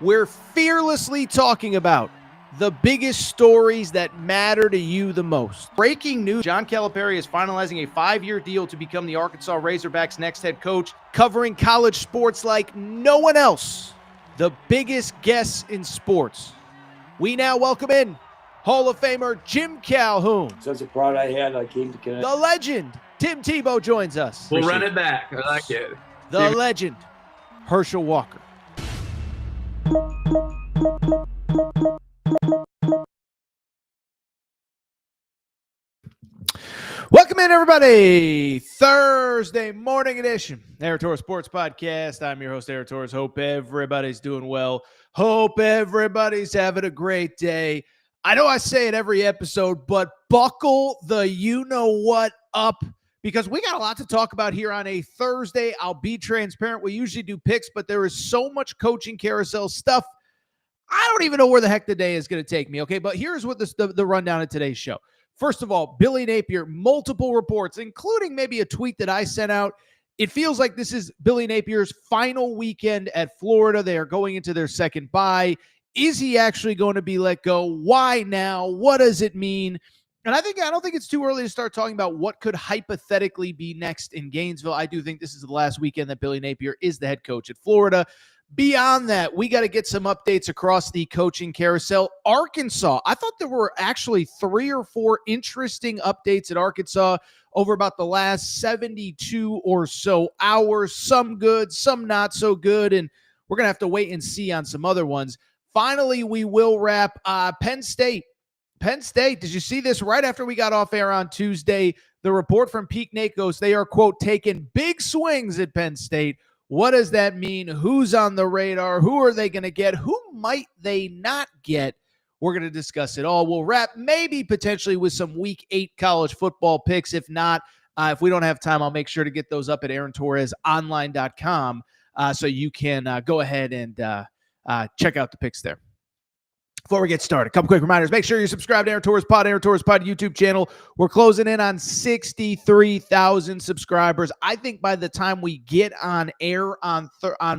We're fearlessly talking about the biggest stories that matter to you the most. Breaking news, John Calipari is finalizing a 5-year deal to become the Arkansas Razorbacks' next head coach, covering college sports like no one else. The biggest guests in sports. We now welcome in Hall of Famer Jim Calhoun. Such a pride I had, I came to connect. The legend, Tim Tebow, joins us. We'll run it back. I like it. The legend, Herschel Walker. Welcome in, everybody. Thursday morning edition, Aaron Torres Sports Podcast. I'm your host, Aaron Torres. Hope everybody's doing well. Hope everybody's having a great day. I know I say it every episode, but buckle the you-know-what up, because we got a lot to talk about here on a Thursday. I'll be transparent. We usually do picks, but there is so much coaching carousel stuff. I don't even know where the heck the day is going to take me, okay? But here's what the rundown of today's show. First of all, Billy Napier, multiple reports, including maybe a tweet that I sent out. It feels like this is Billy Napier's final weekend at Florida. They are going into their second bye. Is he actually going to be let go? Why now? What does it mean? And I don't think it's too early to start talking about what could hypothetically be next in Gainesville. I do think this is the last weekend that Billy Napier is the head coach at Florida. Beyond that, we got to get some updates across the coaching carousel. Arkansas, I thought there were actually 3 or 4 interesting updates at Arkansas over about the last 72 or so hours. Some good, some not so good, and we're going to have to wait and see on some other ones. Finally, we will wrap Penn State. Penn State, did you see this right after we got off air on Tuesday? The report from Pete Nakos, they are, quote, taking big swings at Penn State. What does that mean? Who's on the radar? Who are they going to get? Who might they not get? We're going to discuss it all. We'll wrap maybe potentially with some Week 8 college football picks. If not, if we don't have time, I'll make sure to get those up at AaronTorresOnline.com so you can go ahead and check out the picks there. Before we get started, a couple quick reminders. Make sure you're subscribed to Aaron Torres Pod YouTube channel. We're closing in on 63,000 subscribers. I think by the time we get on air on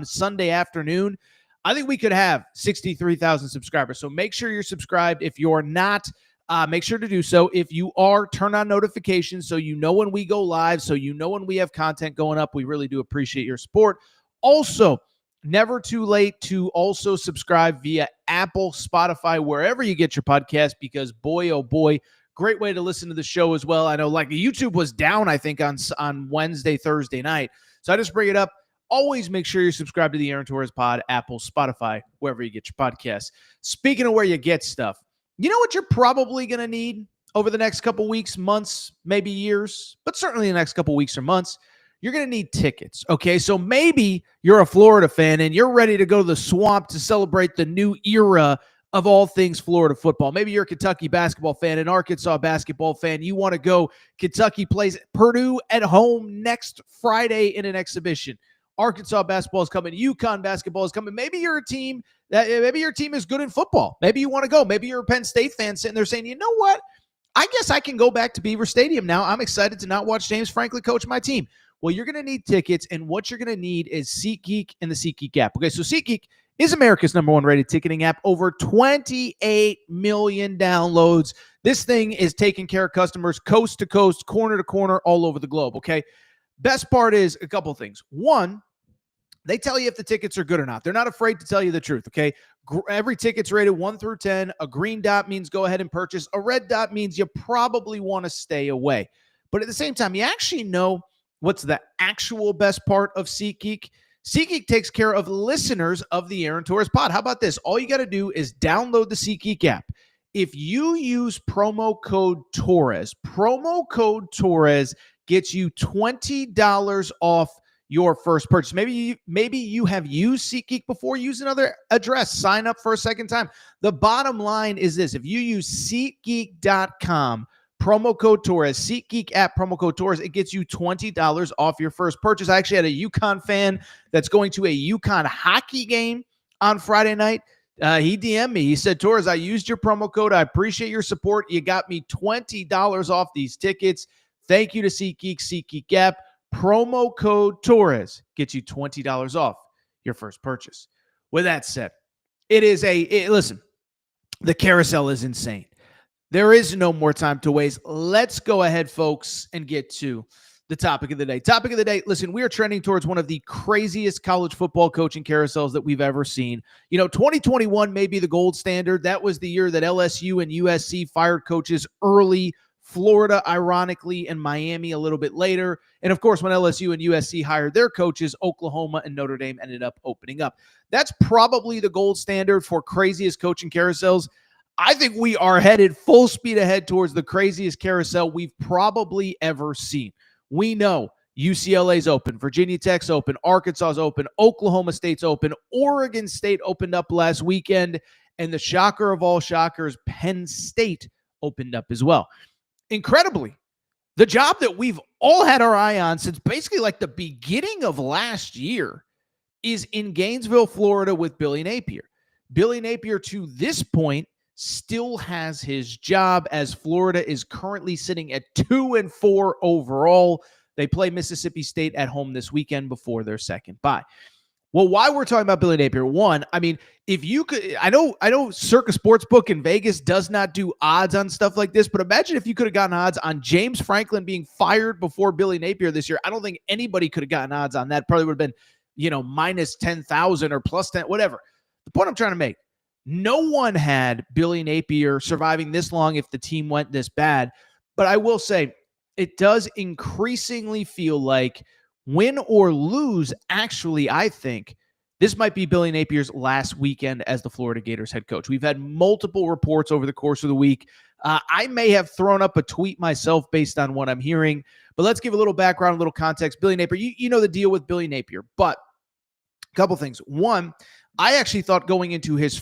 Sunday afternoon, I think we could have 63,000 subscribers. So make sure you're subscribed. If you're not, make sure to do so. If you are, turn on notifications so you know when we go live, so you know when we have content going up. We really do appreciate your support. Also, never too late to also subscribe via Apple, Spotify, wherever you get your podcast, because boy, oh boy, great way to listen to the show as well. I know like YouTube was down, I think, on Wednesday, Thursday night. So I just bring it up. Always make sure you subscribe to the Aaron Torres Pod, Apple, Spotify, wherever you get your podcasts. Speaking of where you get stuff, you know what you're probably going to need over the next couple weeks, months, maybe years, but certainly the next couple weeks or months? You're going to need tickets, okay? So maybe you're a Florida fan and you're ready to go to the Swamp to celebrate the new era of all things Florida football. Maybe you're a Kentucky basketball fan, an Arkansas basketball fan. You want to go. Kentucky plays Purdue at home next Friday in an exhibition. Arkansas basketball is coming. UConn basketball is coming. Maybe you're a team maybe your team is good in football. Maybe you want to go. Maybe you're a Penn State fan sitting there saying, you know what? I guess I can go back to Beaver Stadium now. I'm excited to not watch James Franklin coach my team. Well, you're going to need tickets, and what you're going to need is SeatGeek and the SeatGeek app. Okay, so SeatGeek is America's #1 rated ticketing app. Over 28 million downloads. This thing is taking care of customers coast to coast, corner to corner, all over the globe, okay? Best part is a couple things. One, they tell you if the tickets are good or not. They're not afraid to tell you the truth, okay? Every ticket's rated 1 through 10. A green dot means go ahead and purchase. A red dot means you probably want to stay away. But at the same time, you actually know what's the actual best part of SeatGeek? SeatGeek takes care of listeners of the Aaron Torres Pod. How about this? All you got to do is download the SeatGeek app. If you use promo code Torres gets you $20 off your first purchase. Maybe you have used SeatGeek before. Use another address. Sign up for a second time. The bottom line is this. If you use SeatGeek.com, promo code Torres, SeatGeek app, promo code Torres, it gets you $20 off your first purchase. I actually had a UConn fan that's going to a UConn hockey game on Friday night. He DM'd me. He said, Torres, I used your promo code. I appreciate your support. You got me $20 off these tickets. Thank you to SeatGeek, SeatGeek app. Promo code Torres gets you $20 off your first purchase. With that said, Listen, the carousel is insane. There is no more time to waste. Let's go ahead, folks, and get to the topic of the day. Topic of the day, listen, we are trending towards one of the craziest college football coaching carousels that we've ever seen. 2021 may be the gold standard. That was the year that LSU and USC fired coaches early. Florida, ironically, and Miami a little bit later. And of course, when LSU and USC hired their coaches, Oklahoma and Notre Dame ended up opening up. That's probably the gold standard for craziest coaching carousels. I think we are headed full speed ahead towards the craziest carousel we've probably ever seen. We know UCLA's open, Virginia Tech's open, Arkansas's open, Oklahoma State's open, Oregon State opened up last weekend, and the shocker of all shockers, Penn State opened up as well. Incredibly, the job that we've all had our eye on since basically like the beginning of last year is in Gainesville, Florida with Billy Napier. Billy Napier, to this point, still has his job as Florida is currently sitting at 2-4 overall. They play Mississippi State at home this weekend before their second bye. Well, why we're talking about Billy Napier, one, I mean, if you could, I know Circa Sportsbook in Vegas does not do odds on stuff like this, but imagine if you could have gotten odds on James Franklin being fired before Billy Napier this year. I don't think anybody could have gotten odds on that. Probably would have been, minus 10,000 or plus 10, whatever. The point I'm trying to make, no one had Billy Napier surviving this long if the team went this bad. But I will say, it does increasingly feel like win or lose, actually, I think this might be Billy Napier's last weekend as the Florida Gators head coach. We've had multiple reports over the course of the week. I may have thrown up a tweet myself based on what I'm hearing, but let's give a little background, a little context. Billy Napier, you know the deal with Billy Napier, but a couple things. One, I actually thought going into the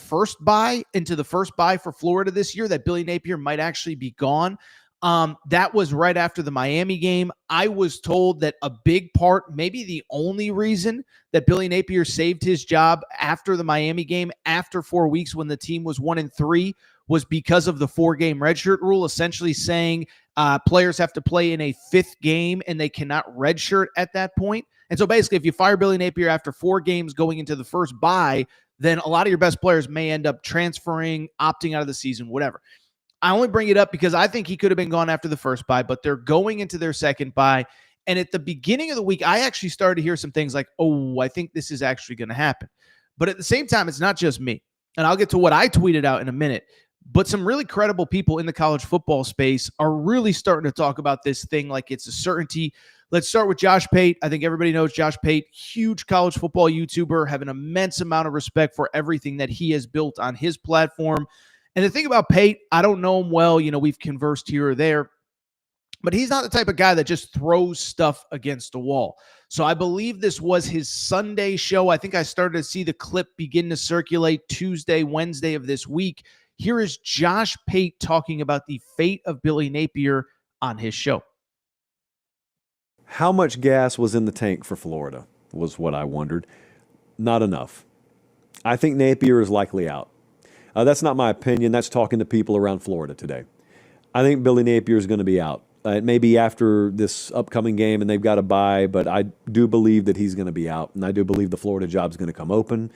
first bye for Florida this year that Billy Napier might actually be gone. That was right after the Miami game. I was told that a big part, maybe the only reason that Billy Napier saved his job after the Miami game, after 4 weeks when the team was 1-3, was because of the 4-game redshirt rule, essentially saying players have to play in a 5th game and they cannot redshirt at that point. And so basically, if you fire Billy Napier after 4 games going into the first bye, then a lot of your best players may end up transferring, opting out of the season, whatever. I only bring it up because I think he could have been gone after the first bye, but they're going into their second bye. And at the beginning of the week, I actually started to hear some things like, oh, I think this is actually going to happen. But at the same time, it's not just me. And I'll get to what I tweeted out in a minute. But some really credible people in the college football space are really starting to talk about this thing like it's a certainty. Let's start with Josh Pate. I think everybody knows Josh Pate, huge college football YouTuber, have an immense amount of respect for everything that he has built on his platform. And the thing about Pate, I don't know him well. We've conversed here or there, but he's not the type of guy that just throws stuff against the wall. So I believe this was his Sunday show. I think I started to see the clip begin to circulate Tuesday, Wednesday of this week. Here is Josh Pate talking about the fate of Billy Napier on his show. How much gas was in the tank for Florida was what I wondered. Not enough. I think Napier is likely out. That's not my opinion. That's talking to people around Florida today. I think Billy Napier is going to be out. It may be after this upcoming game and they've got to bye, but I do believe that he's going to be out, and I do believe the Florida job is going to come open.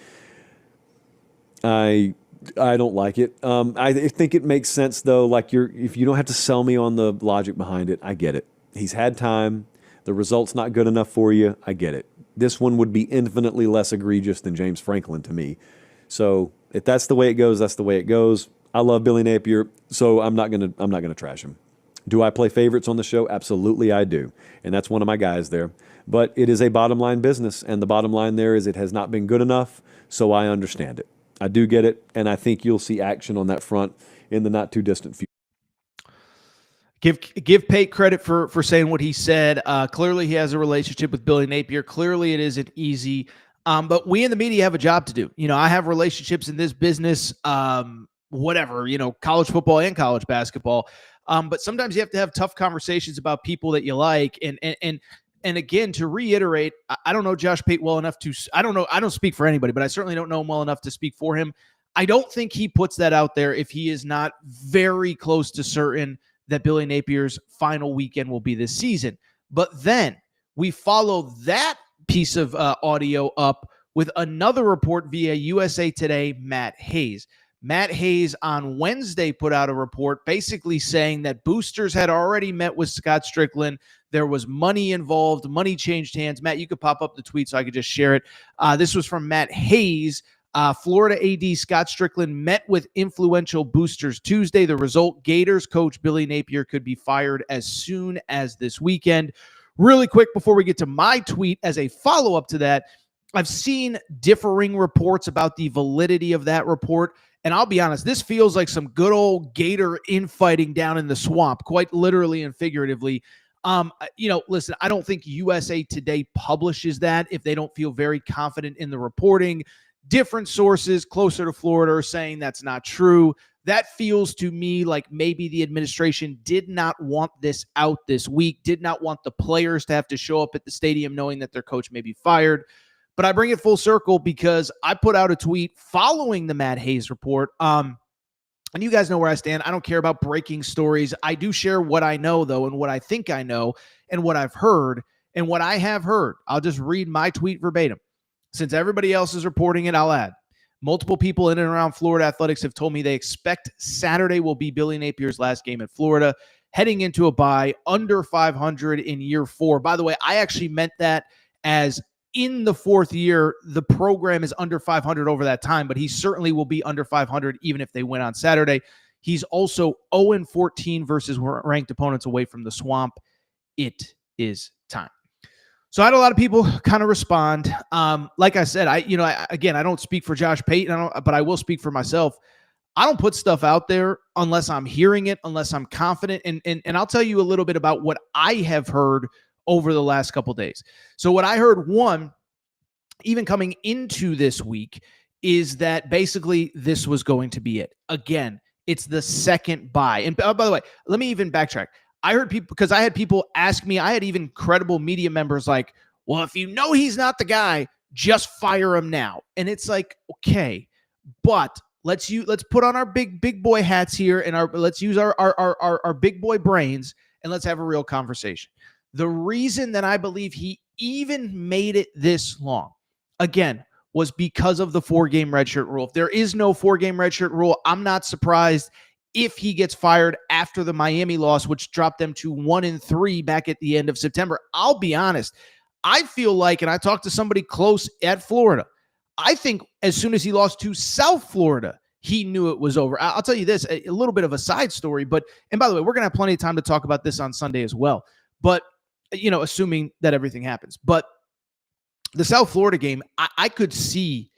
I don't like it. I think it makes sense, though. Like if you don't have to sell me on the logic behind it, I get it. He's had time. The result's not good enough for you. I get it. This one would be infinitely less egregious than James Franklin to me. So if that's the way it goes, that's the way it goes. I love Billy Napier, so I'm not gonna trash him. Do I play favorites on the show? Absolutely, I do, and that's one of my guys there. But it is a bottom line business, and the bottom line there is it has not been good enough. So I understand it. I do get it, and I think you'll see action on that front in the not too distant future. Give Pate credit for saying what he said. Clearly, he has a relationship with Billy Napier. Clearly, it isn't easy. But we in the media have a job to do. I have relationships in this business, college football and college basketball. But sometimes you have to have tough conversations about people that you like. And again, to reiterate, I don't know Josh Pate well enough I don't speak for anybody, but I certainly don't know him well enough to speak for him. I don't think he puts that out there if he is not very close to certain that Billy Napier's final weekend will be this season. But then we follow that piece of audio up with another report via USA Today, Matt Hayes. Matt Hayes on Wednesday put out a report basically saying that boosters had already met with Scott Strickland. There was money involved. Money changed hands. Matt, you could pop up the tweet so I could just share it. This was from Matt Hayes. Florida AD Scott Strickland met with influential boosters Tuesday. The result, Gators coach Billy Napier could be fired as soon as this weekend. Really quick before we get to my tweet, as a follow-up to that, I've seen differing reports about the validity of that report. And I'll be honest, this feels like some good old Gator infighting down in the swamp, quite literally and figuratively. Listen, I don't think USA Today publishes that if they don't feel very confident in the reporting. Different sources closer to Florida are saying that's not true. That feels to me like maybe the administration did not want this out this week, did not want the players to have to show up at the stadium knowing that their coach may be fired. But I bring it full circle because I put out a tweet following the Matt Hayes report. And you guys know where I stand. I don't care about breaking stories. I do share what I know, though, and what I think I know, and what I've heard, and what I have heard. I'll just read my tweet verbatim. Since everybody else is reporting it, I'll add. Multiple people in and around Florida athletics have told me they expect Saturday will be Billy Napier's last game at Florida, heading into a bye under 500 in year 4. By the way, I actually meant that as in the 4th year, the program is under 500 over that time, but he certainly will be under 500 even if they win on Saturday. He's also 0-14 versus ranked opponents away from the swamp. It is time. So I had a lot of people kind of respond. Like I said, I don't speak for Josh Payton, but I will speak for myself. I don't put stuff out there unless I'm hearing it, unless I'm confident. And I'll tell you a little bit about what I have heard over the last couple of days. So what I heard, one, even coming into this week, is that basically this was going to be it. Again, it's the second bye. And by the way, let me even backtrack. I heard people, because I had people ask me, I had even credible media members like, well, if you know he's not the guy, just fire him now. And it's like, okay, but let's put on our big boy hats here and let's use our big boy brains and let's have a real conversation. The reason that I believe he even made it this long, again, was because of the 4-game redshirt rule. If there is no 4-game redshirt rule, I'm not surprised if he gets fired after the Miami loss, which dropped them to 1-3 back at the end of September. I'll be honest. I feel like, and I talked to somebody close at Florida, I think as soon as he lost to South Florida, he knew it was over. I'll tell you this, a little bit of a side story, and by the way, we're going to have plenty of time to talk about this on Sunday as well. But, assuming that everything happens. But the South Florida game, I could see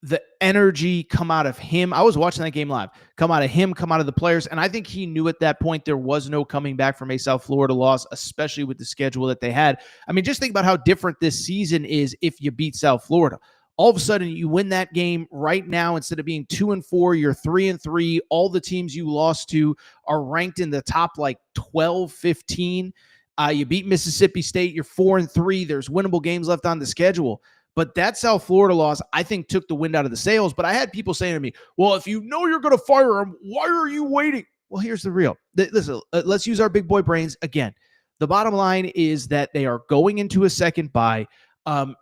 the energy come out of him. I was watching that game live, come out of him, come out of the players. And I think he knew at that point there was no coming back from a South Florida loss, especially with the schedule that they had. I mean, just think about how different this season is if you beat South Florida. All of a sudden, you win that game right now. Instead of being 2-4, you're 3-3. All the teams you lost to are ranked in the top like 12, 15. You beat Mississippi State. You're 4-3. There's winnable games left on the schedule. But that South Florida loss, I think, took the wind out of the sails. But I had people saying to me, well, if you know you're going to fire him, why are you waiting? Well, here's the real. Listen, let's use our big boy brains again. The bottom line is that they are going into a second bye.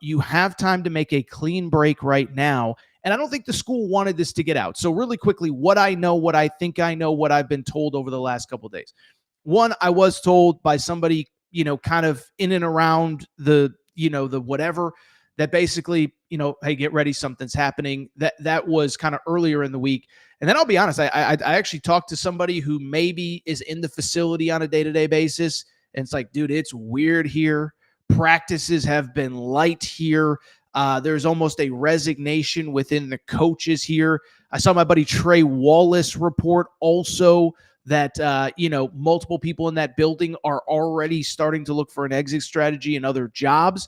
You have time to make a clean break right now. And I don't think the school wanted this to get out. So really quickly, what I know, what I think I know, what I've been told over the last couple of days. One, I was told by somebody, kind of in and around the whatever, that basically, hey, get ready, something's happening. That was kind of earlier in the week. And then I'll be honest, I actually talked to somebody who maybe is in the facility on a day-to-day basis. And it's like, dude, it's weird here. Practices have been light here. There's almost a resignation within the coaches here. I saw my buddy Trey Wallace report also that, multiple people in that building are already starting to look for an exit strategy and other jobs.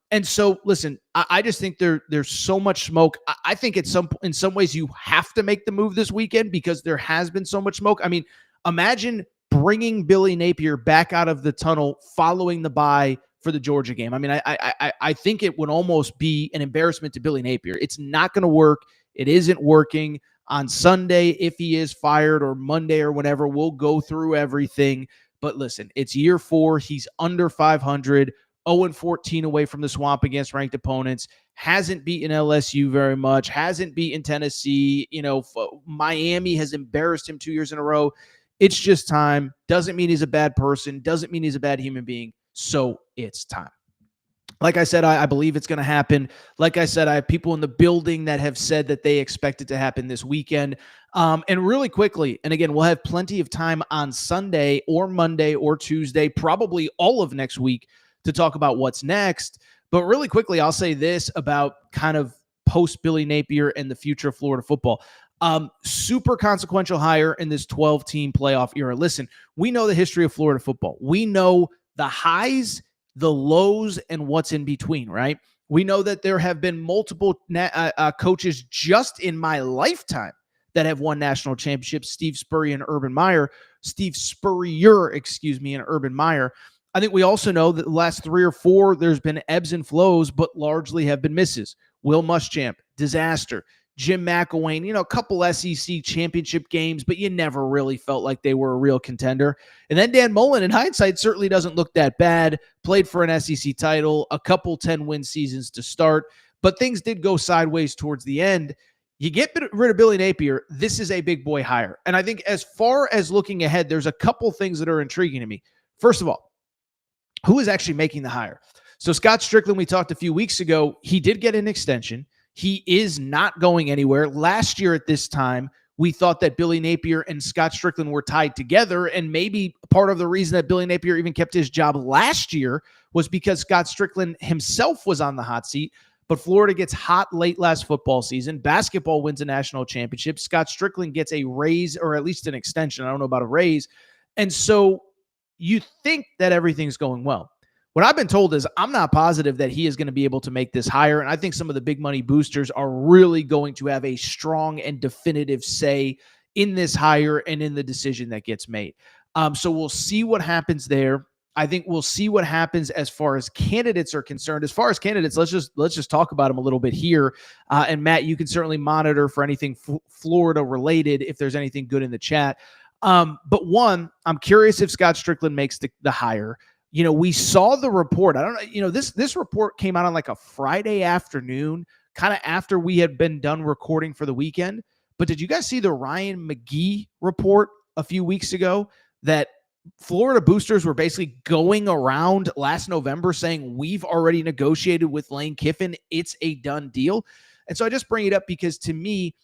And so, listen, I just think there's so much smoke. I think in some ways you have to make the move this weekend because there has been so much smoke. I mean, imagine bringing Billy Napier back out of the tunnel following the bye for the Georgia game. I mean, I think it would almost be an embarrassment to Billy Napier. It's not going to work. It isn't working. On Sunday, if he is fired, or Monday or whenever, we'll go through everything. But listen, it's year 4. He's under 500. 0-14 away from the swamp against ranked opponents, hasn't beaten LSU very much, hasn't beaten Tennessee. Miami has embarrassed him 2 years in a row. It's just time. Doesn't mean he's a bad person. Doesn't mean he's a bad human being. So it's time. Like I said, I believe it's going to happen. Like I said, I have people in the building that have said that they expect it to happen this weekend. And really quickly, and again, we'll have plenty of time on Sunday or Monday or Tuesday, probably all of next week, to talk about what's next. But really quickly, I'll say this about kind of post Billy Napier and the future of Florida football. Super consequential hire in this 12-team playoff era. Listen, we know the history of Florida football. We know the highs, the lows, and what's in between, right? We know that there have been multiple coaches just in my lifetime that have won national championships. Steve Spurrier and Urban Meyer. And Urban Meyer. I think we also know that the last 3 or 4, there's been ebbs and flows, but largely have been misses. Will Muschamp, disaster. Jim McElwain, a couple SEC championship games, but you never really felt like they were a real contender. And then Dan Mullen, in hindsight, certainly doesn't look that bad. Played for an SEC title, a couple 10-win seasons to start, but things did go sideways towards the end. You get rid of Billy Napier, this is a big boy hire. And I think as far as looking ahead, there's a couple things that are intriguing to me. First of all, who is actually making the hire? So Scott Strickland, we talked a few weeks ago, he did get an extension. He is not going anywhere. Last year at this time, we thought that Billy Napier and Scott Strickland were tied together, and maybe part of the reason that Billy Napier even kept his job last year was because Scott Strickland himself was on the hot seat. But Florida gets hot late last football season. Basketball wins a national championship. Scott Strickland gets a raise, or at least an extension. I don't know about a raise. And so you think that everything's going well. What I've been told is I'm not positive that he is going to be able to make this hire. And I think some of the big money boosters are really going to have a strong and definitive say in this hire and in the decision that gets made. So we'll see what happens there. I think we'll see what happens as far as candidates are concerned. As far as candidates, let's just talk about them a little bit here. And Matt, you can certainly monitor for anything Florida related if there's anything good in the chat. But one, I'm curious if Scott Strickland makes the hire. We saw the report. I don't know, this report came out on like a Friday afternoon, kind of after we had been done recording for the weekend. But did you guys see the Ryan McGee report a few weeks ago that Florida boosters were basically going around last November saying, we've already negotiated with Lane Kiffin. It's a done deal. And so I just bring it up because to me,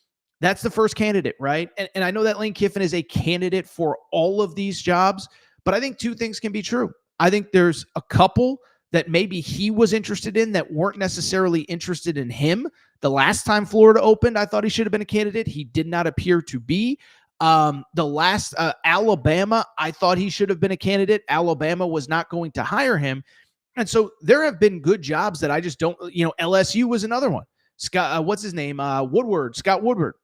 that's the first candidate, right? And I know that Lane Kiffin is a candidate for all of these jobs, but I think two things can be true. I think there's a couple that maybe he was interested in that weren't necessarily interested in him. The last time Florida opened, I thought he should have been a candidate. He did not appear to be. The last Alabama, I thought he should have been a candidate. Alabama was not going to hire him. And so there have been good jobs that I just don't, LSU was another one. Scott, what's his name? Scott Woodward.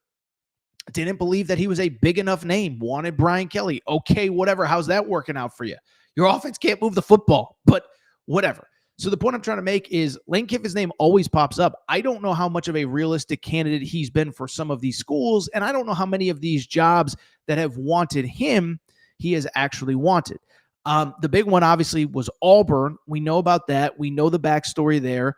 Didn't believe that he was a big enough name. Wanted Brian Kelly. Okay, whatever. How's that working out for you? Your offense can't move the football, but whatever. So the point I'm trying to make is Lane Kiffin's name always pops up. I don't know how much of a realistic candidate he's been for some of these schools, and I don't know how many of these jobs that have wanted him he has actually wanted. The big one, obviously, was Auburn. We know about that. We know the backstory there.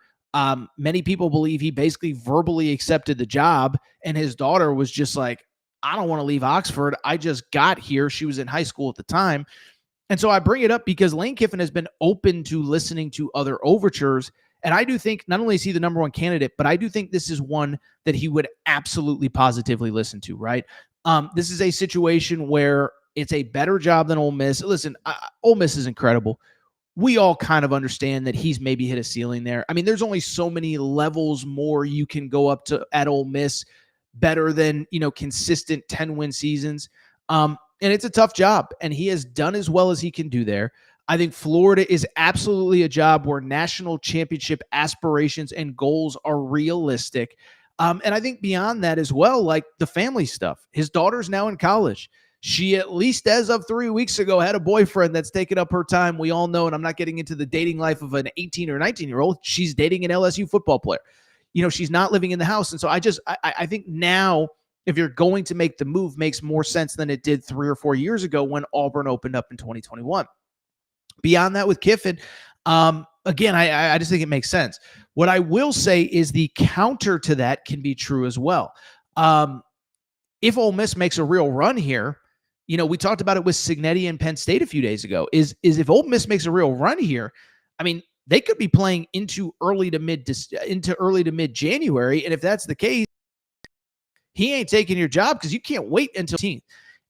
Many people believe he basically verbally accepted the job, and his daughter was just like, I don't want to leave Oxford. I just got here. She was in high school at the time. And so I bring it up because Lane Kiffin has been open to listening to other overtures. And I do think not only is he the number one candidate, but I do think this is one that he would absolutely positively listen to, right? This is a situation where it's a better job than Ole Miss. Listen, Ole Miss is incredible. We all kind of understand that he's maybe hit a ceiling there. I mean, there's only so many levels more you can go up to at Ole Miss better than, consistent 10-win seasons. And it's a tough job, and he has done as well as he can do there. I think Florida is absolutely a job where national championship aspirations and goals are realistic. And I think beyond that as well, like the family stuff. His daughter's now in college. She, at least as of 3 weeks ago, had a boyfriend that's taken up her time. We all know, and I'm not getting into the dating life of an 18 or 19-year-old. She's dating an LSU football player. She's not living in the house. And so I think now, if you're going to make the move, makes more sense than it did 3 or 4 years ago when Auburn opened up in 2021. Beyond that with Kiffin, Again, I just think it makes sense. What I will say is the counter to that can be true as well. If Ole Miss makes a real run here, we talked about it with Cignetti and Penn State a few days ago, is if Ole Miss makes a real run here, I mean, they could be playing into early to mid January. And if that's the case, he ain't taking your job because you can't wait until 18th.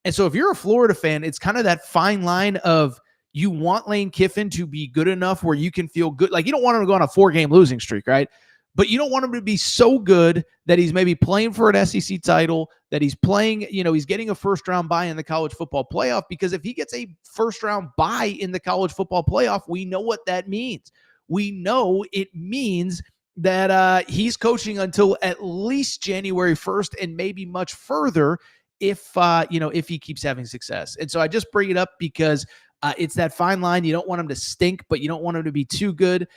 And so if you're a Florida fan, it's kind of that fine line of you want Lane Kiffin to be good enough where you can feel good. Like, you don't want him to go on a 4-game losing streak, right? But you don't want him to be so good that he's maybe playing for an SEC title, that he's playing, he's getting a first-round bye in the college football playoff, because if he gets a first-round bye in the college football playoff, we know what that means. We know it means that he's coaching until at least January 1st and maybe much further if he keeps having success. And so I just bring it up because it's that fine line. You don't want him to stink, but you don't want him to be too good.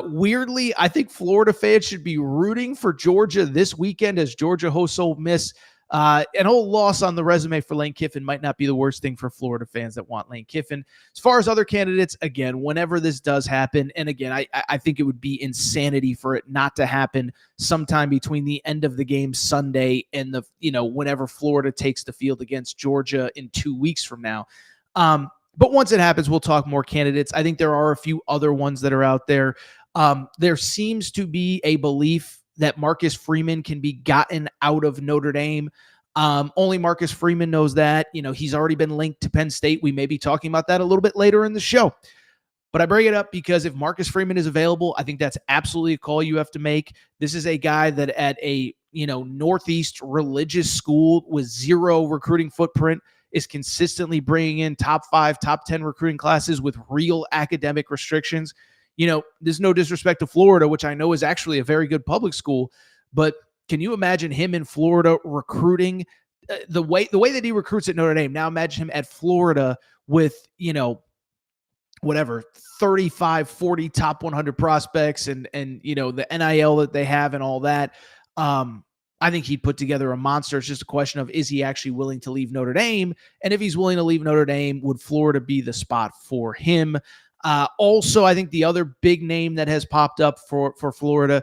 Weirdly, I think Florida fans should be rooting for Georgia this weekend as Georgia hosts Ole Miss. An old loss on the resume for Lane Kiffin might not be the worst thing for Florida fans that want Lane Kiffin. As far as other candidates, again, whenever this does happen, and again, I think it would be insanity for it not to happen sometime between the end of the game Sunday and whenever Florida takes the field against Georgia in 2 weeks from now. But once it happens, we'll talk more candidates. I think there are a few other ones that are out there. There seems to be a belief that Marcus Freeman can be gotten out of Notre Dame. Only Marcus Freeman knows that. He's already been linked to Penn State. We may be talking about that a little bit later in the show. But I bring it up because if Marcus Freeman is available, I think that's absolutely a call you have to make. This is a guy that at a Northeast religious school with zero recruiting footprint is consistently bringing in top 5, top 10 recruiting classes with real academic restrictions. There's no disrespect to Florida, which I know is actually a very good public school, but can you imagine him in Florida recruiting the way that he recruits at Notre Dame? Now imagine him at Florida with, 35, 40 top 100 prospects and the NIL that they have and all that. I think he'd put together a monster. It's just a question of, is he actually willing to leave Notre Dame? And if he's willing to leave Notre Dame, would Florida be the spot for him? Also, I think the other big name that has popped up for Florida,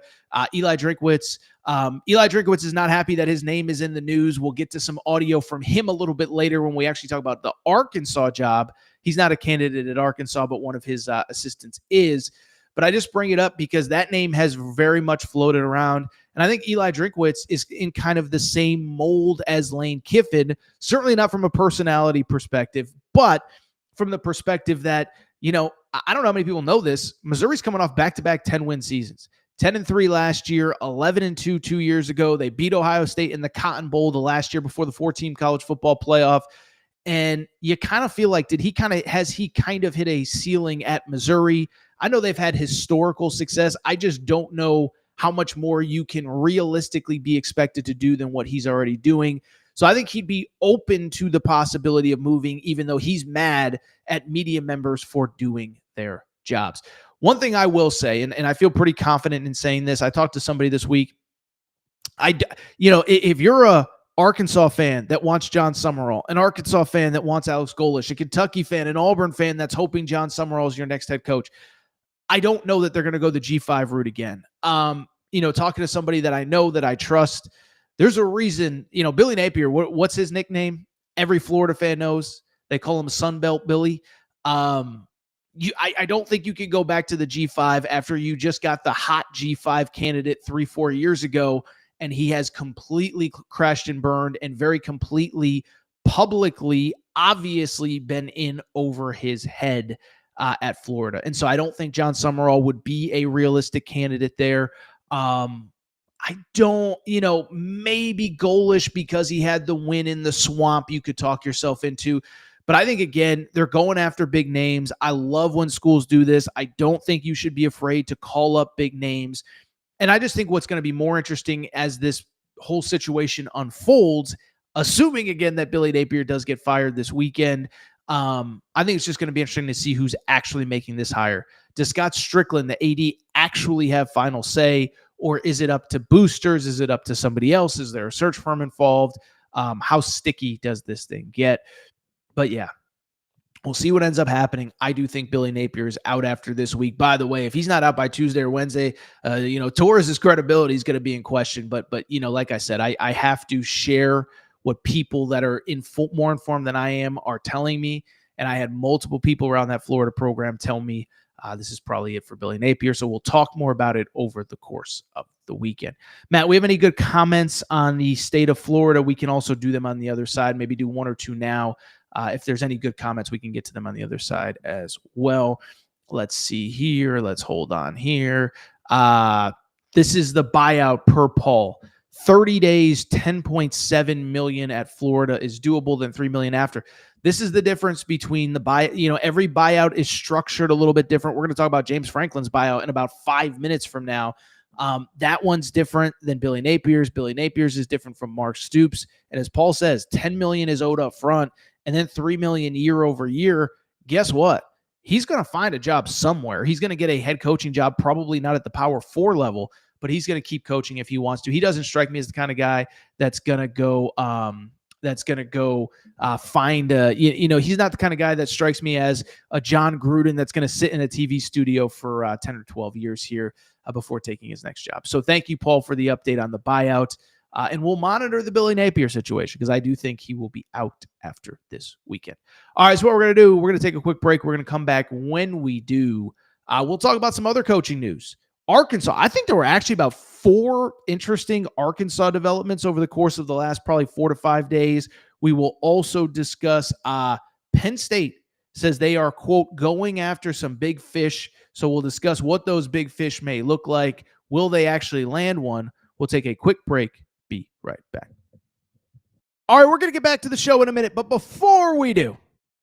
Eli Drinkwitz. Eli Drinkwitz is not happy that his name is in the news. We'll get to some audio from him a little bit later when we actually talk about the Arkansas job. He's not a candidate at Arkansas, but one of his assistants is. But I just bring it up because that name has very much floated around. And I think Eli Drinkwitz is in kind of the same mold as Lane Kiffin, certainly not from a personality perspective, but from the perspective that, I don't know how many people know this. Missouri's coming off back-to-back 10-win seasons. 10-3 last year, 11-2 2 years ago. They beat Ohio State in the Cotton Bowl the last year before the 4-team college football playoff. And you kind of feel like, has he kind of hit a ceiling at Missouri? I know they've had historical success. I just don't know how much more you can realistically be expected to do than what he's already doing. So I think he'd be open to the possibility of moving, even though he's mad at media members for doing their jobs. One thing I will say, and I feel pretty confident in saying this, I talked to somebody this week. If you're a Arkansas fan that wants John Summerall, an Arkansas fan that wants Alex Golesh, a Kentucky fan, an Auburn fan that's hoping John Summerall is your next head coach, I don't know that they're going to go the G5 route again. Talking to somebody that I know, that I trust, there's a reason, Billy Napier, what's his nickname? Every Florida fan knows. They call him Sunbelt Billy. I don't think you can go back to the G5 after you just got the hot G5 candidate 3-4 years ago, and he has completely crashed and burned and very completely publicly, obviously been in over his head at Florida. And so I don't think John Summerall would be a realistic candidate there. I don't, maybe Golesh because he had the win in the swamp you could talk yourself into. But I think, again, they're going after big names. I love when schools do this. I don't think you should be afraid to call up big names. And I just think what's going to be more interesting as this whole situation unfolds, assuming, again, that Billy Napier does get fired this weekend, I think it's just going to be interesting to see who's actually making this hire. Does Scott Strickland, the AD, actually have final say, or is it up to boosters? Is it up to somebody else? Is there a search firm involved? How sticky does this thing get? But yeah, We'll see what ends up happening. I do think Billy Napier is out after this week. By the way, if he's not out by Tuesday or Wednesday, Torres' credibility is going to be in question. But like I said, I have to share what people that are more informed than I am are telling me. And I had multiple people around that Florida program tell me this is probably it for Billy Napier. So we'll talk more about it over the course of the weekend. Matt, we have any good comments on the state of Florida? We can also do them on the other side, maybe do one or two now. If there's any good comments, we can get to them on the other side as well. Let's see here. Let's hold on here. This is the buyout per Paul. 30 days, $10.7 million at Florida is doable, then $3 million after. This is the difference between the every buyout is structured a little bit different. We're going to talk about James Franklin's buyout in about 5 minutes from now. That one's different than Billy Napier's. Billy Napier's is different from Mark Stoops. And as Paul says, $10 million is owed up front and then $3 million year over year. Guess what? He's going to find a job somewhere. He's going to get a head coaching job, probably not at the Power 4 level, but he's going to keep coaching if he wants to. He doesn't strike me as the kind of guy that's going to go find he's not the kind of guy that strikes me as a John Gruden that's going to sit in a TV studio for 10 or 12 years here before taking his next job. So thank you, Paul, for the update on the buyout. And we'll monitor the Billy Napier situation because I do think he will be out after this weekend. All right, so what we're going to do, we're going to take a quick break. We're going to come back. When we do, we'll talk about some other coaching news. Arkansas, I think there were actually about 4 interesting Arkansas developments over the course of the last probably 4 to 5 days. We will also discuss Penn State says they are, quote, going after some big fish. So we'll discuss what those big fish may look like. Will they actually land one? We'll take a quick break. Be right back. All right, we're going to get back to the show in a minute. But before we do,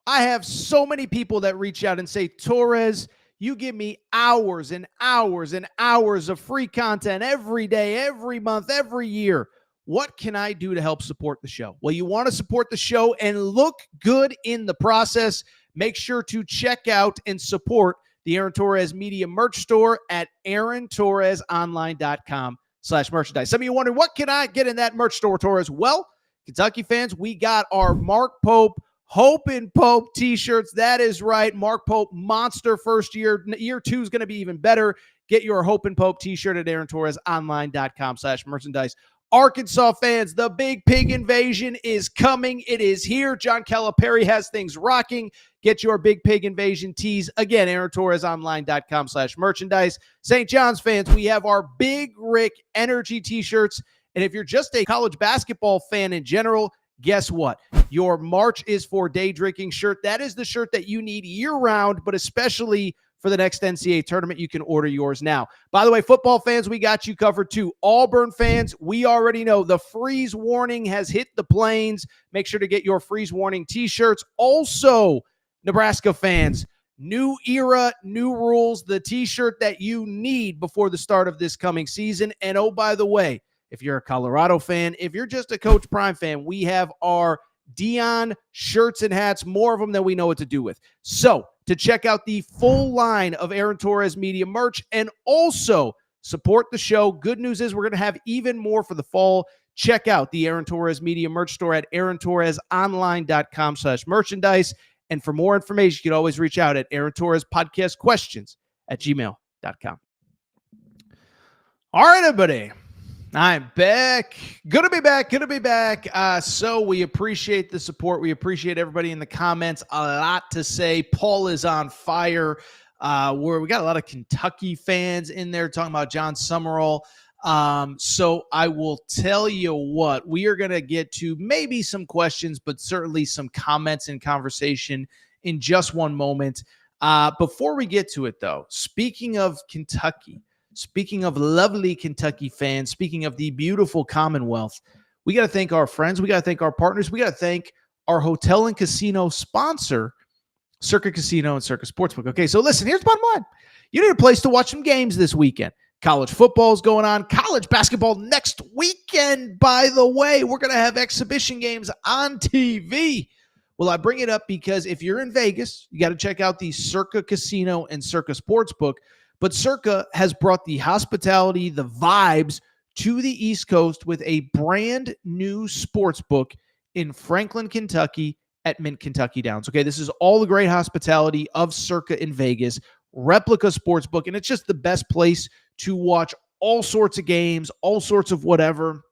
I have so many people that reach out and say, Torres, you give me hours and hours and hours of free content every day, every month, every year. What can I do to help support the show? Well, you want to support the show and look good in the process. Make sure to check out and support the Aaron Torres Media merch store at aarontorresonline.com/merchandise. Some of you wondering, what can I get in that merch store, Torres? Well, Kentucky fans, we got our Mark Pope Hope and Pope t-shirts. That is right. Mark Pope, monster first year. Year 2 is going to be even better. Get your Hope and Pope t-shirt at aarontorresonline.com/merchandise. Arkansas fans, the Big Pig Invasion is coming. It is here. John Calipari has things rocking. Get your Big Pig Invasion tees. Again, aarontorresonline.com/merchandise. St. John's fans, we have our Big Rick Energy t-shirts. And if you're just a college basketball fan in general, guess what? Your March is for Day Drinking shirt. That is the shirt that you need year-round, but especially for the next NCAA tournament. You can order yours now. By the way, football fans, we got you covered too. Auburn fans, we already know the freeze warning has hit the plains. Make sure to get your freeze warning t-shirts. Also, Nebraska fans, new era, new rules, the t-shirt that you need before the start of this coming season. And oh, by the way, if you're a Colorado fan, if you're just a Coach Prime fan, we have our Dion shirts and hats, more of them than we know what to do with. So to check out the full line of Aaron Torres Media merch and also support the show, good news is we're going to have even more for the fall. Check out the Aaron Torres Media merch store at aarontorresonline.com/merchandise. And for more information, you can always reach out at Aaron Torres Podcast Questions at gmail.com. All right, everybody. I'm back. Good to be back. So we appreciate the support. We appreciate everybody in the comments. A lot to say. Paul is on fire. Where we got a lot of Kentucky fans in there talking about John Summerall. So I will tell you what, we are going to get to maybe some questions, but certainly some comments and conversation in just one moment. Before we get to it, though, speaking of Kentucky, speaking of lovely Kentucky fans, speaking of the beautiful Commonwealth, we got to thank our friends. We got to thank our partners. We got to thank our hotel and casino sponsor, Circa Casino and Circa Sportsbook. Okay, so listen, here's the bottom line. You need a place to watch some games this weekend. College football is going on. College basketball next weekend, by the way. We're going to have exhibition games on TV. Well, I bring it up because if you're in Vegas, you got to check out the Circa Casino and Circa Sportsbook. But Circa has brought the hospitality, the vibes to the East Coast with a brand new sports book in Franklin, Kentucky at Mint Kentucky Downs. Okay, this is all the great hospitality of Circa in Vegas, replica sportsbook, and it's just the best place to watch all sorts of games, all sorts of whatever.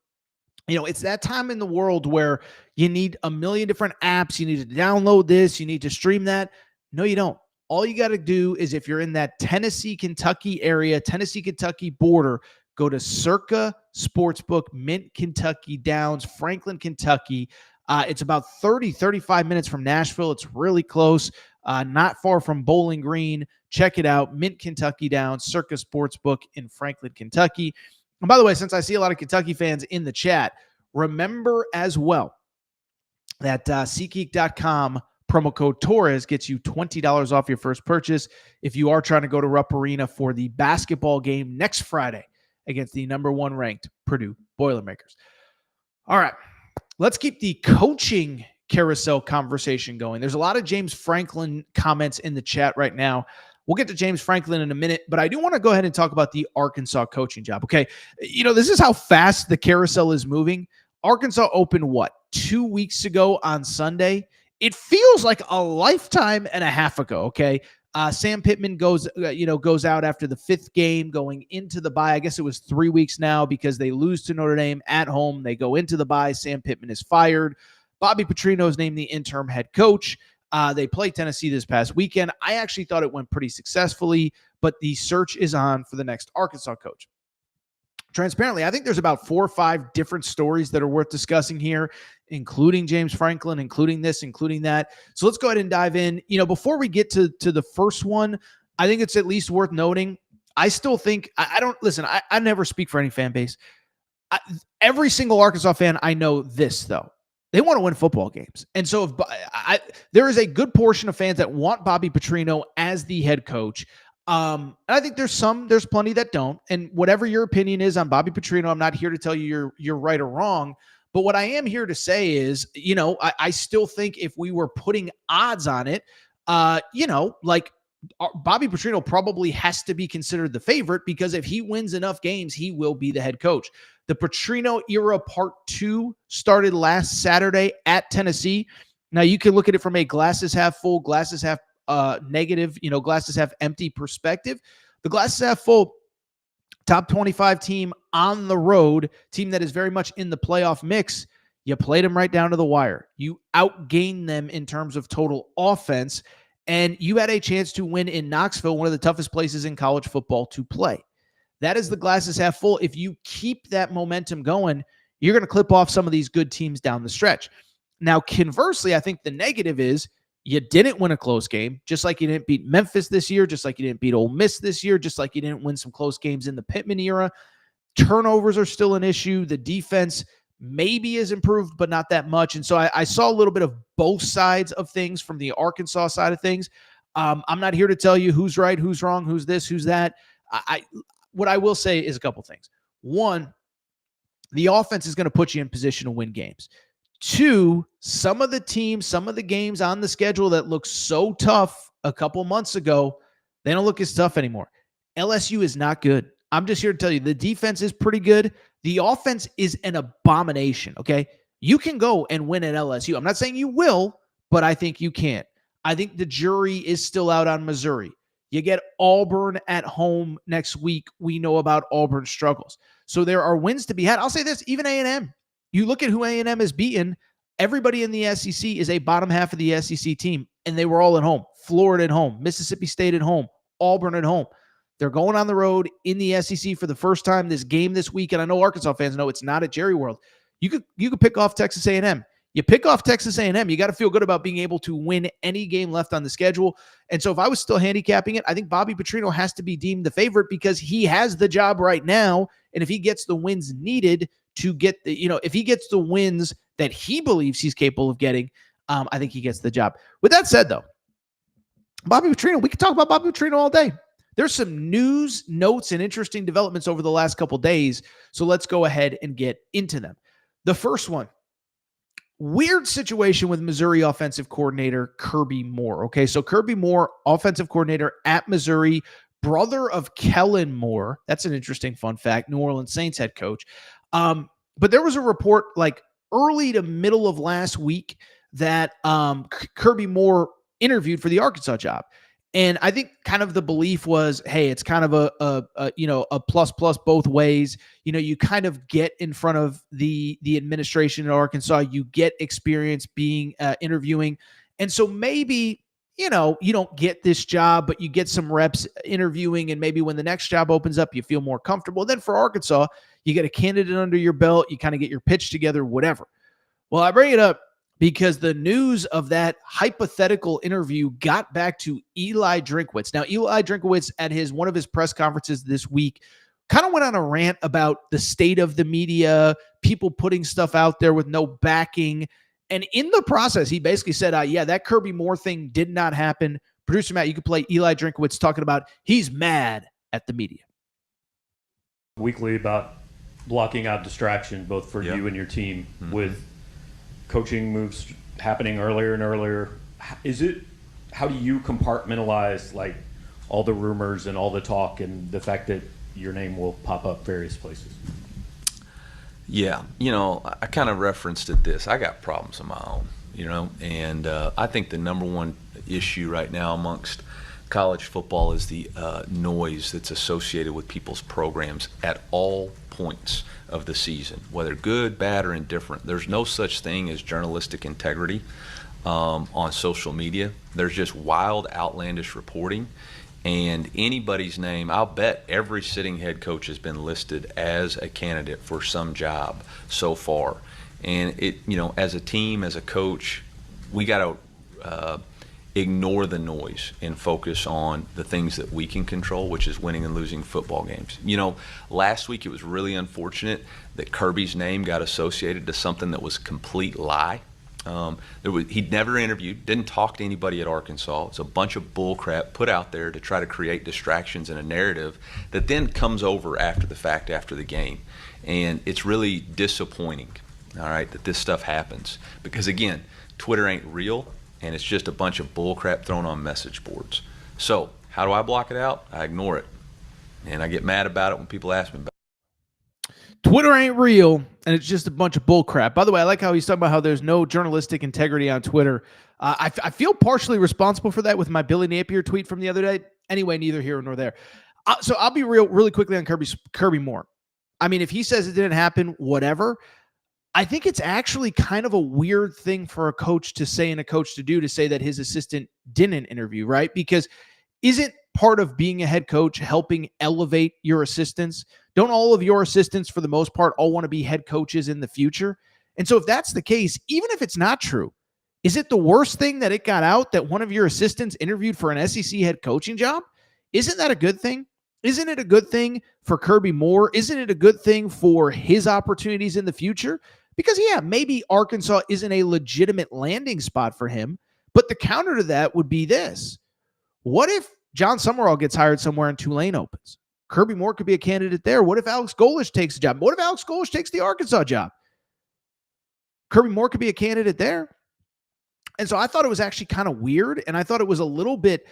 It's that time in the world where you need a million different apps. You need to download this. You need to stream that. No, you don't. All you got to do is, if you're in that Tennessee, Kentucky area, Tennessee, Kentucky border, go to Circa Sportsbook, Mint Kentucky Downs, Franklin, Kentucky. It's about 35 minutes from Nashville. It's really close, not far from Bowling Green. Check it out, Mint Kentucky Downs, Circa Sportsbook in Franklin, Kentucky. And by the way, since I see a lot of Kentucky fans in the chat, remember as well that SeatGeek.com promo code Torres gets you $20 off your first purchase if you are trying to go to Rupp Arena for the basketball game next Friday against the number 1 ranked Purdue Boilermakers. All right, let's keep the coaching carousel conversation going. There's a lot of James Franklin comments in the chat right now. We'll get to James Franklin in a minute, but I do want to go ahead and talk about the Arkansas coaching job. Okay, this is how fast the carousel is moving. Arkansas opened 2 weeks ago on Sunday. It feels like a lifetime and a half ago. Okay, Sam Pittman goes out after the 5th game, going into the bye. I guess it was 3 weeks now because they lose to Notre Dame at home. They go into the bye. Sam Pittman is fired. Bobby Petrino is named the interim head coach. They played Tennessee this past weekend. I actually thought it went pretty successfully, but the search is on for the next Arkansas coach. Transparently, I think there's about 4 or 5 different stories that are worth discussing here, including James Franklin, including this, including that. So let's go ahead and dive in. Before we get to the first one, I think it's at least worth noting. I still think I never speak for any fan base. Every single Arkansas fan I know this, though. They want to win football games. And so there is a good portion of fans that want Bobby Petrino as the head coach. And I think there's plenty that don't. And whatever your opinion is on Bobby Petrino, I'm not here to tell you you're right or wrong. But what I am here to say is, I still think if we were putting odds on it, Bobby Petrino probably has to be considered the favorite, because if he wins enough games, he will be the head coach. The Petrino era part 2 started last Saturday at Tennessee. Now you can look at it from a glasses half full, glasses half negative, glasses half empty perspective. The glasses half full, top 25 team on the road, team that is very much in the playoff mix. You played them right down to the wire. You outgained them in terms of total offense, and you had a chance to win in Knoxville, one of the toughest places in college football to play. That is the glasses half full. If you keep that momentum going, you're going to clip off some of these good teams down the stretch. Now, conversely, I think the negative is you didn't win a close game, just like you didn't beat Memphis this year, just like you didn't beat Ole Miss this year, just like you didn't win some close games in the Pittman era. Turnovers are still an issue. The defense maybe is improved, but not that much. And so I saw a little bit of both sides of things from the Arkansas side of things. I'm not here to tell you who's right, who's wrong, who's this, who's that. What I will say is a couple things. One, the offense is going to put you in position to win games. Two, some of the teams, some of the games on the schedule that looked so tough a couple months ago, they don't look as tough anymore. LSU is not good. I'm just here to tell you, the defense is pretty good. The offense is an abomination, okay? You can go and win at LSU. I'm not saying you will, but I think you can. I think the jury is still out on Missouri. You get Auburn at home next week. We know about Auburn's struggles. So there are wins to be had. I'll say this, even A&M. You look at who A&M has beaten. Everybody in the SEC is a bottom half of the SEC team, and they were all at home. Florida at home, Mississippi State at home, Auburn at home. They're going on the road in the SEC for the first time this game this week, and I know Arkansas fans know it's not at Jerry World. You could pick off Texas A&M. You pick off Texas A&M, you got to feel good about being able to win any game left on the schedule. And so if I was still handicapping it, I think Bobby Petrino has to be deemed the favorite because he has the job right now. And if he gets the wins needed to get the, if he gets the wins that he believes he's capable of getting, I think he gets the job. With that said, though, Bobby Petrino, we could talk about Bobby Petrino all day. There's some news, notes, and interesting developments over the last couple days. So let's go ahead and get into them. The first one, weird situation with Missouri offensive coordinator Kirby Moore. Okay, so Kirby Moore, offensive coordinator at Missouri, brother of Kellen Moore. That's an interesting fun fact, New Orleans Saints head coach. But there was a report like early to middle of last week that Kirby Moore interviewed for the Arkansas job. And I think kind of the belief was, hey, it's kind of a plus both ways. You kind of get in front of the administration in Arkansas. You get experience being interviewing. And so maybe, you don't get this job, but you get some reps interviewing. And maybe when the next job opens up, you feel more comfortable. Then for Arkansas, you get a candidate under your belt. You kind of get your pitch together, whatever. Well, I bring it up because the news of that hypothetical interview got back to Eli Drinkwitz. Now, Eli Drinkwitz at one of his press conferences this week kind of went on a rant about the state of the media, people putting stuff out there with no backing. And in the process, he basically said, yeah, that Kirby Moore thing did not happen. Producer Matt, you could play Eli Drinkwitz talking about he's mad at the media. Weekly about blocking out distraction, both for you and your team, with coaching moves happening earlier and earlier. How do you compartmentalize like all the rumors and all the talk and the fact that your name will pop up various places? Yeah, I kind of referenced at this. I got problems of my own, and I think the number one issue right now amongst college football is the noise that's associated with people's programs at all points of the season, whether good, bad, or indifferent. There's no such thing as journalistic integrity on social media. There's just wild, outlandish reporting. And anybody's name, I'll bet every sitting head coach has been listed as a candidate for some job so far. And as a team, as a coach, we got to ignore the noise and focus on the things that we can control, which is winning and losing football games. Last week it was really unfortunate that Kirby's name got associated to something that was a complete lie. He'd never interviewed, didn't talk to anybody at Arkansas. It's a bunch of bull crap put out there to try to create distractions in a narrative that then comes over after the fact, after the game. And it's really disappointing, all right, that this stuff happens. Because again, Twitter ain't real, and it's just a bunch of bull crap thrown on message boards. So how do I block it out? I ignore it. And I get mad about it when people ask me about it. Twitter ain't real, and it's just a bunch of bull crap. By the way, I like how he's talking about how there's no journalistic integrity on Twitter. I feel partially responsible for that with my Billy Napier tweet from the other day. Anyway, neither here nor there. So I'll be really quickly on Kirby Moore. I mean, if he says it didn't happen, whatever. I think it's actually kind of a weird thing for a coach to say and a coach to do, to say that his assistant didn't interview, right? Because isn't part of being a head coach helping elevate your assistants? Don't all of your assistants, for the most part, all want to be head coaches in the future? And so if that's the case, even if it's not true, is it the worst thing that it got out that one of your assistants interviewed for an SEC head coaching job? Isn't that a good thing? Isn't it a good thing for Kirby Moore? Isn't it a good thing for his opportunities in the future? Because, yeah, maybe Arkansas isn't a legitimate landing spot for him, but the counter to that would be this. What if John Summerall gets hired somewhere and Tulane opens? Kirby Moore could be a candidate there. What if Alex Golesh takes the job? What if Alex Golesh takes the Arkansas job? Kirby Moore could be a candidate there. And so I thought it was actually kind of weird, and I thought it was a little bit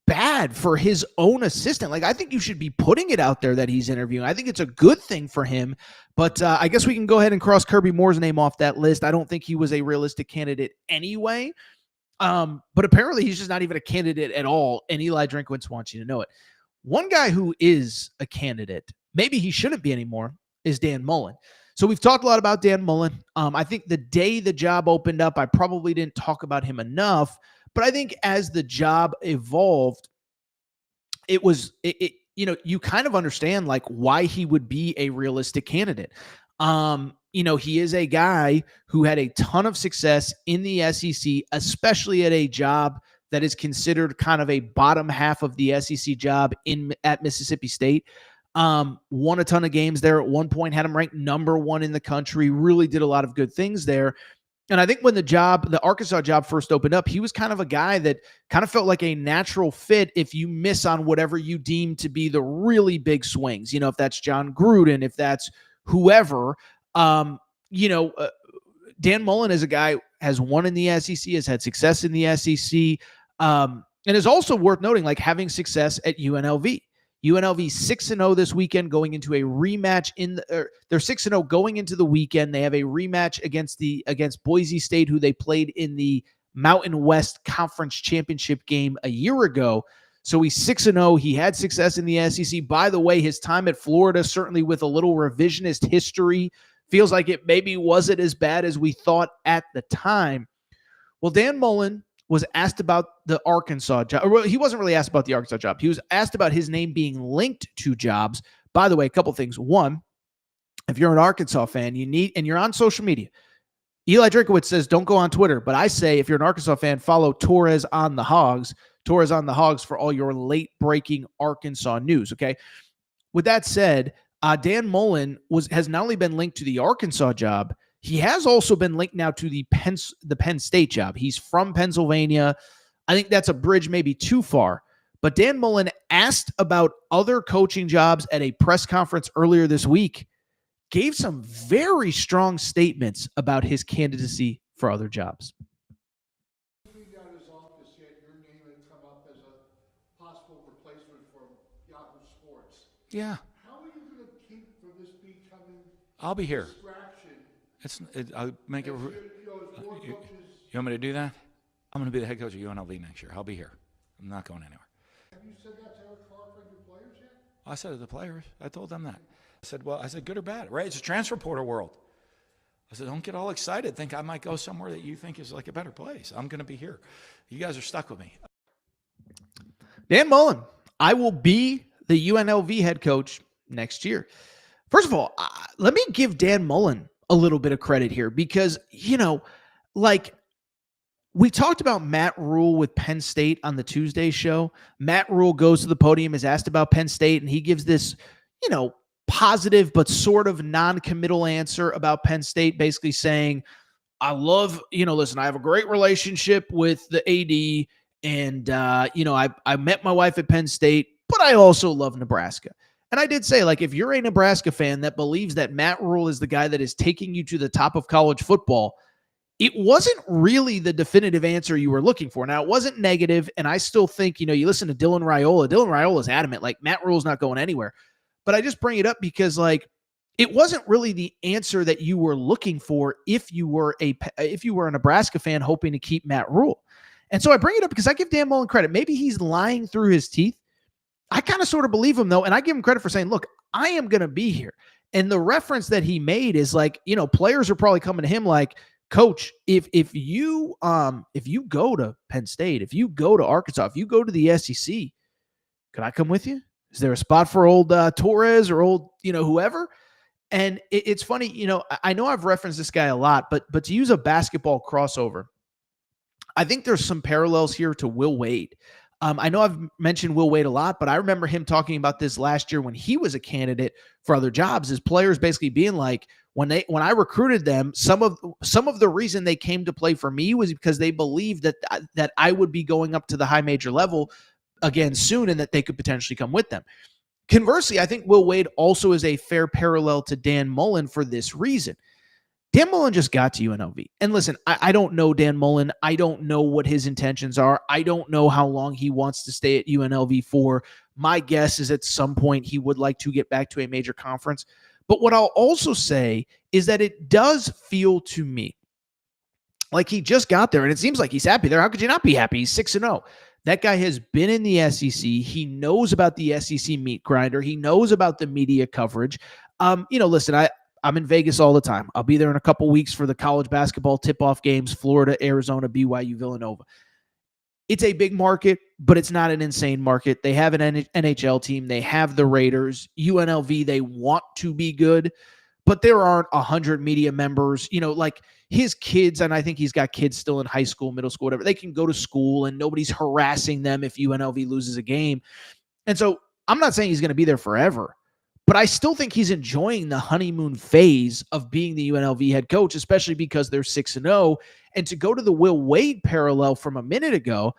bad for his own assistant. Like, I think you should be putting it out there that he's interviewing. I think it's a good thing for him, but I guess we can go ahead and cross Kirby Moore's name off that list. I don't think he was a realistic candidate anyway, but apparently he's just not even a candidate at all, and Eli Drinkwitz wants you to know it. One guy who is a candidate, maybe he shouldn't be anymore, is Dan Mullen. So we've talked a lot about Dan Mullen. I think the day the job opened up, I probably didn't talk about him enough. But I think as the job evolved, you kind of understand like why he would be a realistic candidate. He is a guy who had a ton of success in the SEC, especially at a job that is considered kind of a bottom half of the SEC job at Mississippi State. Won a ton of games there. At one point had him ranked number 1 in the country, really did a lot of good things there. And I think when the Arkansas job first opened up, he was kind of a guy that kind of felt like a natural fit if you miss on whatever you deem to be the really big swings. If that's John Gruden, if that's whoever, Dan Mullen is a guy, has won in the SEC, has had success in the SEC, and is also worth noting, like having success at UNLV. UNLV 6-0 this weekend, going into a rematch they're 6-0 going into the weekend. They have a rematch against Boise State, who they played in the Mountain West Conference Championship game a year ago. So he's 6-0. He had success in the SEC. By the way, his time at Florida, certainly with a little revisionist history, feels like it maybe wasn't as bad as we thought at the time. Well, Dan Mullen was asked about the Arkansas job. Well, he wasn't really asked about the Arkansas job. He was asked about his name being linked to jobs. By the way, a couple things. One, if you're an Arkansas fan, and you're on social media, Eli Drakowitz says don't go on Twitter, but I say if you're an Arkansas fan, follow Torres on the Hogs for all your late-breaking Arkansas news, okay? With that said, Dan Mullen has not only been linked to the Arkansas job, he has also been linked now to the Penn State job. He's from Pennsylvania. I think that's a bridge maybe too far. But Dan Mullen, asked about other coaching jobs at a press conference earlier this week, gave some very strong statements about his candidacy for other jobs. Out his office yet, your name had come up as a possible replacement for Yahoo Sports. Yeah, How are you going to keep from this becoming I'll be here. distraction? I'll make it. As more You coaches, want me to do that? I'm going to be the head coach of UNLV next year. I'll be here. I'm not going anywhere. have you said that to Eric Harper and your players yet? I said to the players, I told them that. I said, good or bad, right? It's a transfer portal world. I said, don't get all excited. Think I might go somewhere that you think is like a better place. I'm going to be here. You guys are stuck with me. Dan Mullen, I will be the UNLV head coach next year. First of all, let me give Dan Mullen a little bit of credit here because, we talked about Matt Rule with Penn State on the Tuesday show. Matt Rule goes to the podium, is asked about Penn State, and he gives this, positive but sort of non-committal answer about Penn State, basically saying, I love, listen, I have a great relationship with the AD, and, I met my wife at Penn State, but I also love Nebraska. And I did say, if you're a Nebraska fan that believes that Matt Rule is the guy that is taking you to the top of college football, it wasn't really the definitive answer you were looking for. Now, it wasn't negative, and I still think, you listen to Dylan Raiola. Dylan Raiola is adamant, Matt Rule's not going anywhere. But I just bring it up because, it wasn't really the answer that you were looking for if you were a Nebraska fan hoping to keep Matt Rule. And so I bring it up because I give Dan Mullen credit. Maybe he's lying through his teeth. I kind of sort of believe him, though, and I give him credit for saying, look, I am going to be here. And the reference that he made is players are probably coming to him Coach, if you go to Penn State, if you go to Arkansas, if you go to the SEC, could I come with you? Is there a spot for old Torres or old, whoever? And it's funny, I know I've referenced this guy a lot, but to use a basketball crossover, I think there's some parallels here to Will Wade. I know I've mentioned Will Wade a lot, but I remember him talking about this last year when he was a candidate for other jobs, his players basically being like, when I recruited them, some of the reason they came to play for me was because they believed that I would be going up to the high major level again soon and that they could potentially come with them. Conversely, I think Will Wade also is a fair parallel to Dan Mullen for this reason. Dan Mullen just got to UNLV. And listen, I don't know Dan Mullen. I don't know what his intentions are. I don't know how long he wants to stay at UNLV for. My guess is at some point he would like to get back to a major conference. But what I'll also say is that it does feel to me like he just got there, and it seems like he's happy there. How could you not be happy? He's 6-0. That guy has been in the SEC. He knows about the SEC meat grinder. He knows about the media coverage. Listen, I'm in Vegas all the time. I'll be there in a couple weeks for the college basketball tip-off games, Florida, Arizona, BYU, Villanova. It's a big market, but it's not an insane market. They have an NHL team. They have the Raiders. UNLV, they want to be good, but there aren't 100 media members. His kids, and I think he's got kids still in high school, middle school, whatever. They can go to school, and nobody's harassing them if UNLV loses a game. And so I'm not saying he's going to be there forever, but I still think he's enjoying the honeymoon phase of being the UNLV head coach, especially because they're 6-0. And to go to the Will Wade parallel from a minute ago,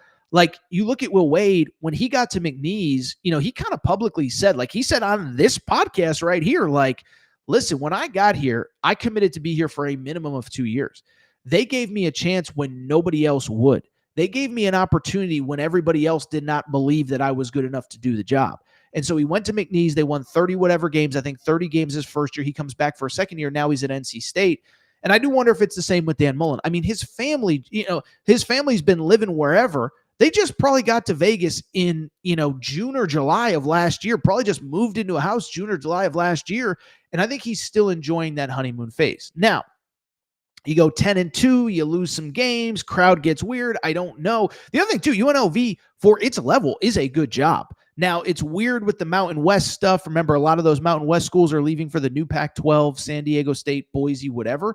you look at Will Wade, when he got to McNeese, he kind of publicly said, he said on this podcast right here, listen, when I got here, I committed to be here for a minimum of 2 years. They gave me a chance when nobody else would. They gave me an opportunity when everybody else did not believe that I was good enough to do the job. And so he went to McNeese. They won 30 whatever games. I think 30 games his first year. He comes back for a second year. Now he's at NC State. And I do wonder if it's the same with Dan Mullen. I mean, his family, his family's been living wherever. They just probably got to Vegas in, June or July of last year, probably just moved into a house June or July of last year. And I think he's still enjoying that honeymoon phase. Now, you go 10-2, you lose some games, crowd gets weird. I don't know. The other thing too, UNLV for its level is a good job. Now, it's weird with the Mountain West stuff. Remember, a lot of those Mountain West schools are leaving for the new Pac-12, San Diego State, Boise, whatever.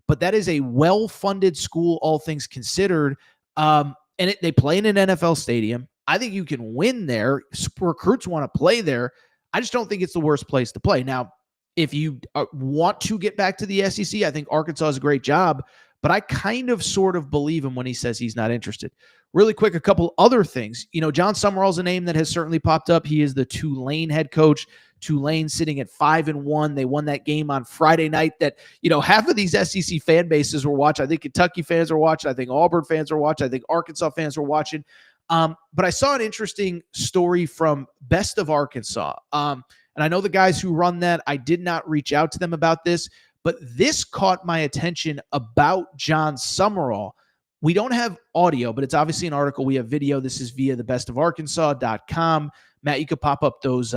But that is a well-funded school, all things considered. They play in an NFL stadium. I think you can win there. Recruits want to play there. I just don't think it's the worst place to play. Now, if you want to get back to the SEC, I think Arkansas is a great job, but I kind of sort of believe him when he says he's not interested. Really quick, a couple other things. John Summerall's a name that has certainly popped up. He is the Tulane head coach. Tulane sitting at 5-1. They won that game on Friday night that, half of these SEC fan bases were watching. I think Kentucky fans were watching. I think Auburn fans were watching. I think Arkansas fans were watching. But I saw an interesting story from Best of Arkansas. And I know the guys who run that. I did not reach out to them about this, but this caught my attention about John Summerall. We don't have audio, but it's obviously an article. We have video. This is via thebestofarkansas.com. Matt, you could pop up those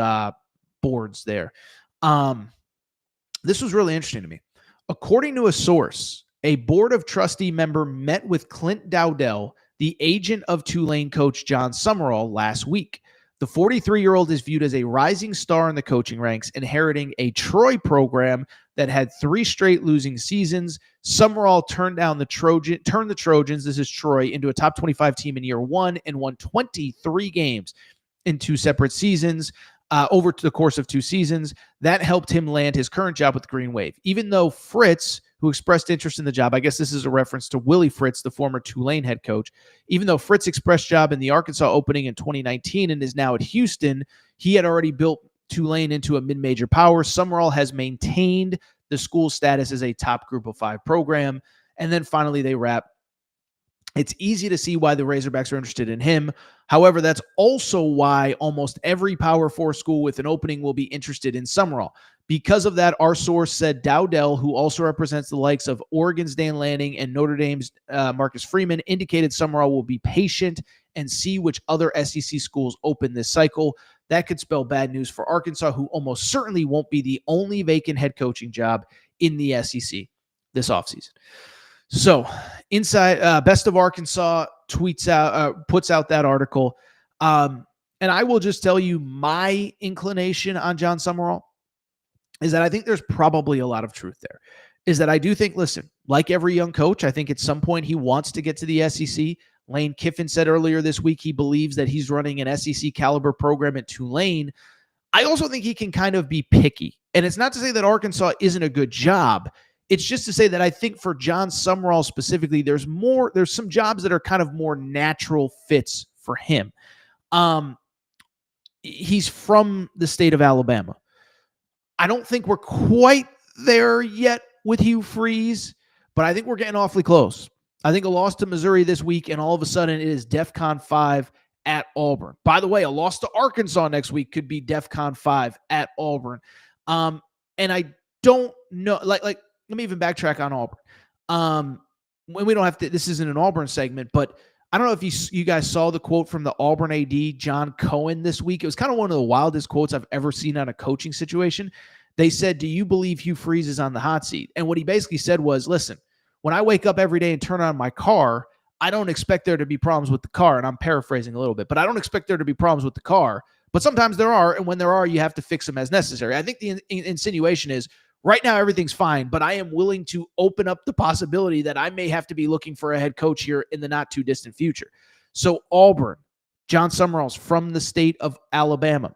boards there. This was really interesting to me. According to a source, a board of trustee member met with Clint Dowdell, the agent of Tulane coach John Summerall, last week. The 43-year-old is viewed as a rising star in the coaching ranks, inheriting a Troy program that had 3 straight losing seasons. Summerall turned the Trojans, this is Troy, into a top 25 team in year 1 and won 23 games in 2 separate seasons. Over the course of 2 seasons, that helped him land his current job with Green Wave. Even though Fritz, who expressed interest in the job, I guess this is a reference to Willie Fritz, the former Tulane head coach. Even though Fritz expressed job in the Arkansas opening in 2019 and is now at Houston, he had already built Tulane into a mid-major power. Summerall has maintained the school status as a top group of 5 program. And then finally they wrap. It's easy to see why the Razorbacks are interested in him. However, that's also why almost every Power 4 school with an opening will be interested in Summerall. Because of that, our source said Dowdell, who also represents the likes of Oregon's Dan Lanning and Notre Dame's Marcus Freeman, indicated Summerall will be patient and see which other SEC schools open this cycle. That could spell bad news for Arkansas, who almost certainly won't be the only vacant head coaching job in the SEC this offseason. So, inside Best of Arkansas puts out that article. And I will just tell you my inclination on John Summerall is that I think there's probably a lot of truth there. Is that I do think, listen, like every young coach, I think at some point he wants to get to the SEC. Lane Kiffin said earlier this week he believes that he's running an SEC caliber program at Tulane. I also think he can kind of be picky. And it's not to say that Arkansas isn't a good job. It's just to say that I think for John Summerall specifically, there's some jobs that are kind of more natural fits for him. He's from the state of Alabama. I don't think we're quite there yet with Hugh Freeze, but I think we're getting awfully close. I think a loss to Missouri this week, and all of a sudden it is DEFCON 5 at Auburn. By the way, a loss to Arkansas next week could be DEFCON 5 at Auburn. And I don't know, like let me even backtrack on Auburn. When we don't have to, this isn't an Auburn segment, but I don't know if you guys saw the quote from the Auburn AD, John Cohen, this week. It was kind of one of the wildest quotes I've ever seen on a coaching situation. They said, "Do you believe Hugh Freeze is on the hot seat?" And what he basically said was, listen, when I wake up every day and turn on my car, I don't expect there to be problems with the car. And I'm paraphrasing a little bit, but I don't expect there to be problems with the car. But sometimes there are. And when there are, you have to fix them as necessary. I think the insinuation is right now everything's fine, but I am willing to open up the possibility that I may have to be looking for a head coach here in the not too distant future. So Auburn, John Summerall's from the state of Alabama.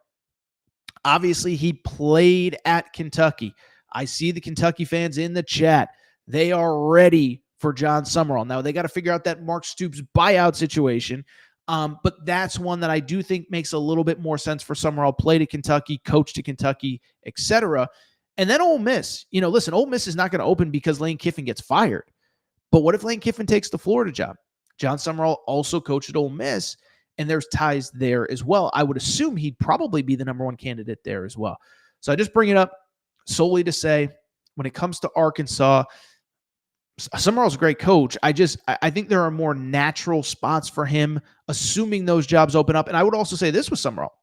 Obviously, he played at Kentucky. I see the Kentucky fans in the chat. They are ready for John Summerall. Now, they got to figure out that Mark Stoops buyout situation, but that's one that I do think makes a little bit more sense for Summerall. Played at Kentucky, coached at Kentucky, etc. And then Ole Miss. Listen, Ole Miss is not going to open because Lane Kiffin gets fired. But what if Lane Kiffin takes the Florida job? John Summerall also coached at Ole Miss. and there's ties there as well. I would assume he'd probably be the number one candidate there as well. So I just bring it up solely to say, when it comes to Arkansas, Summerall's a great coach. I think there are more natural spots for him, assuming those jobs open up. And I would also say this with Summerall.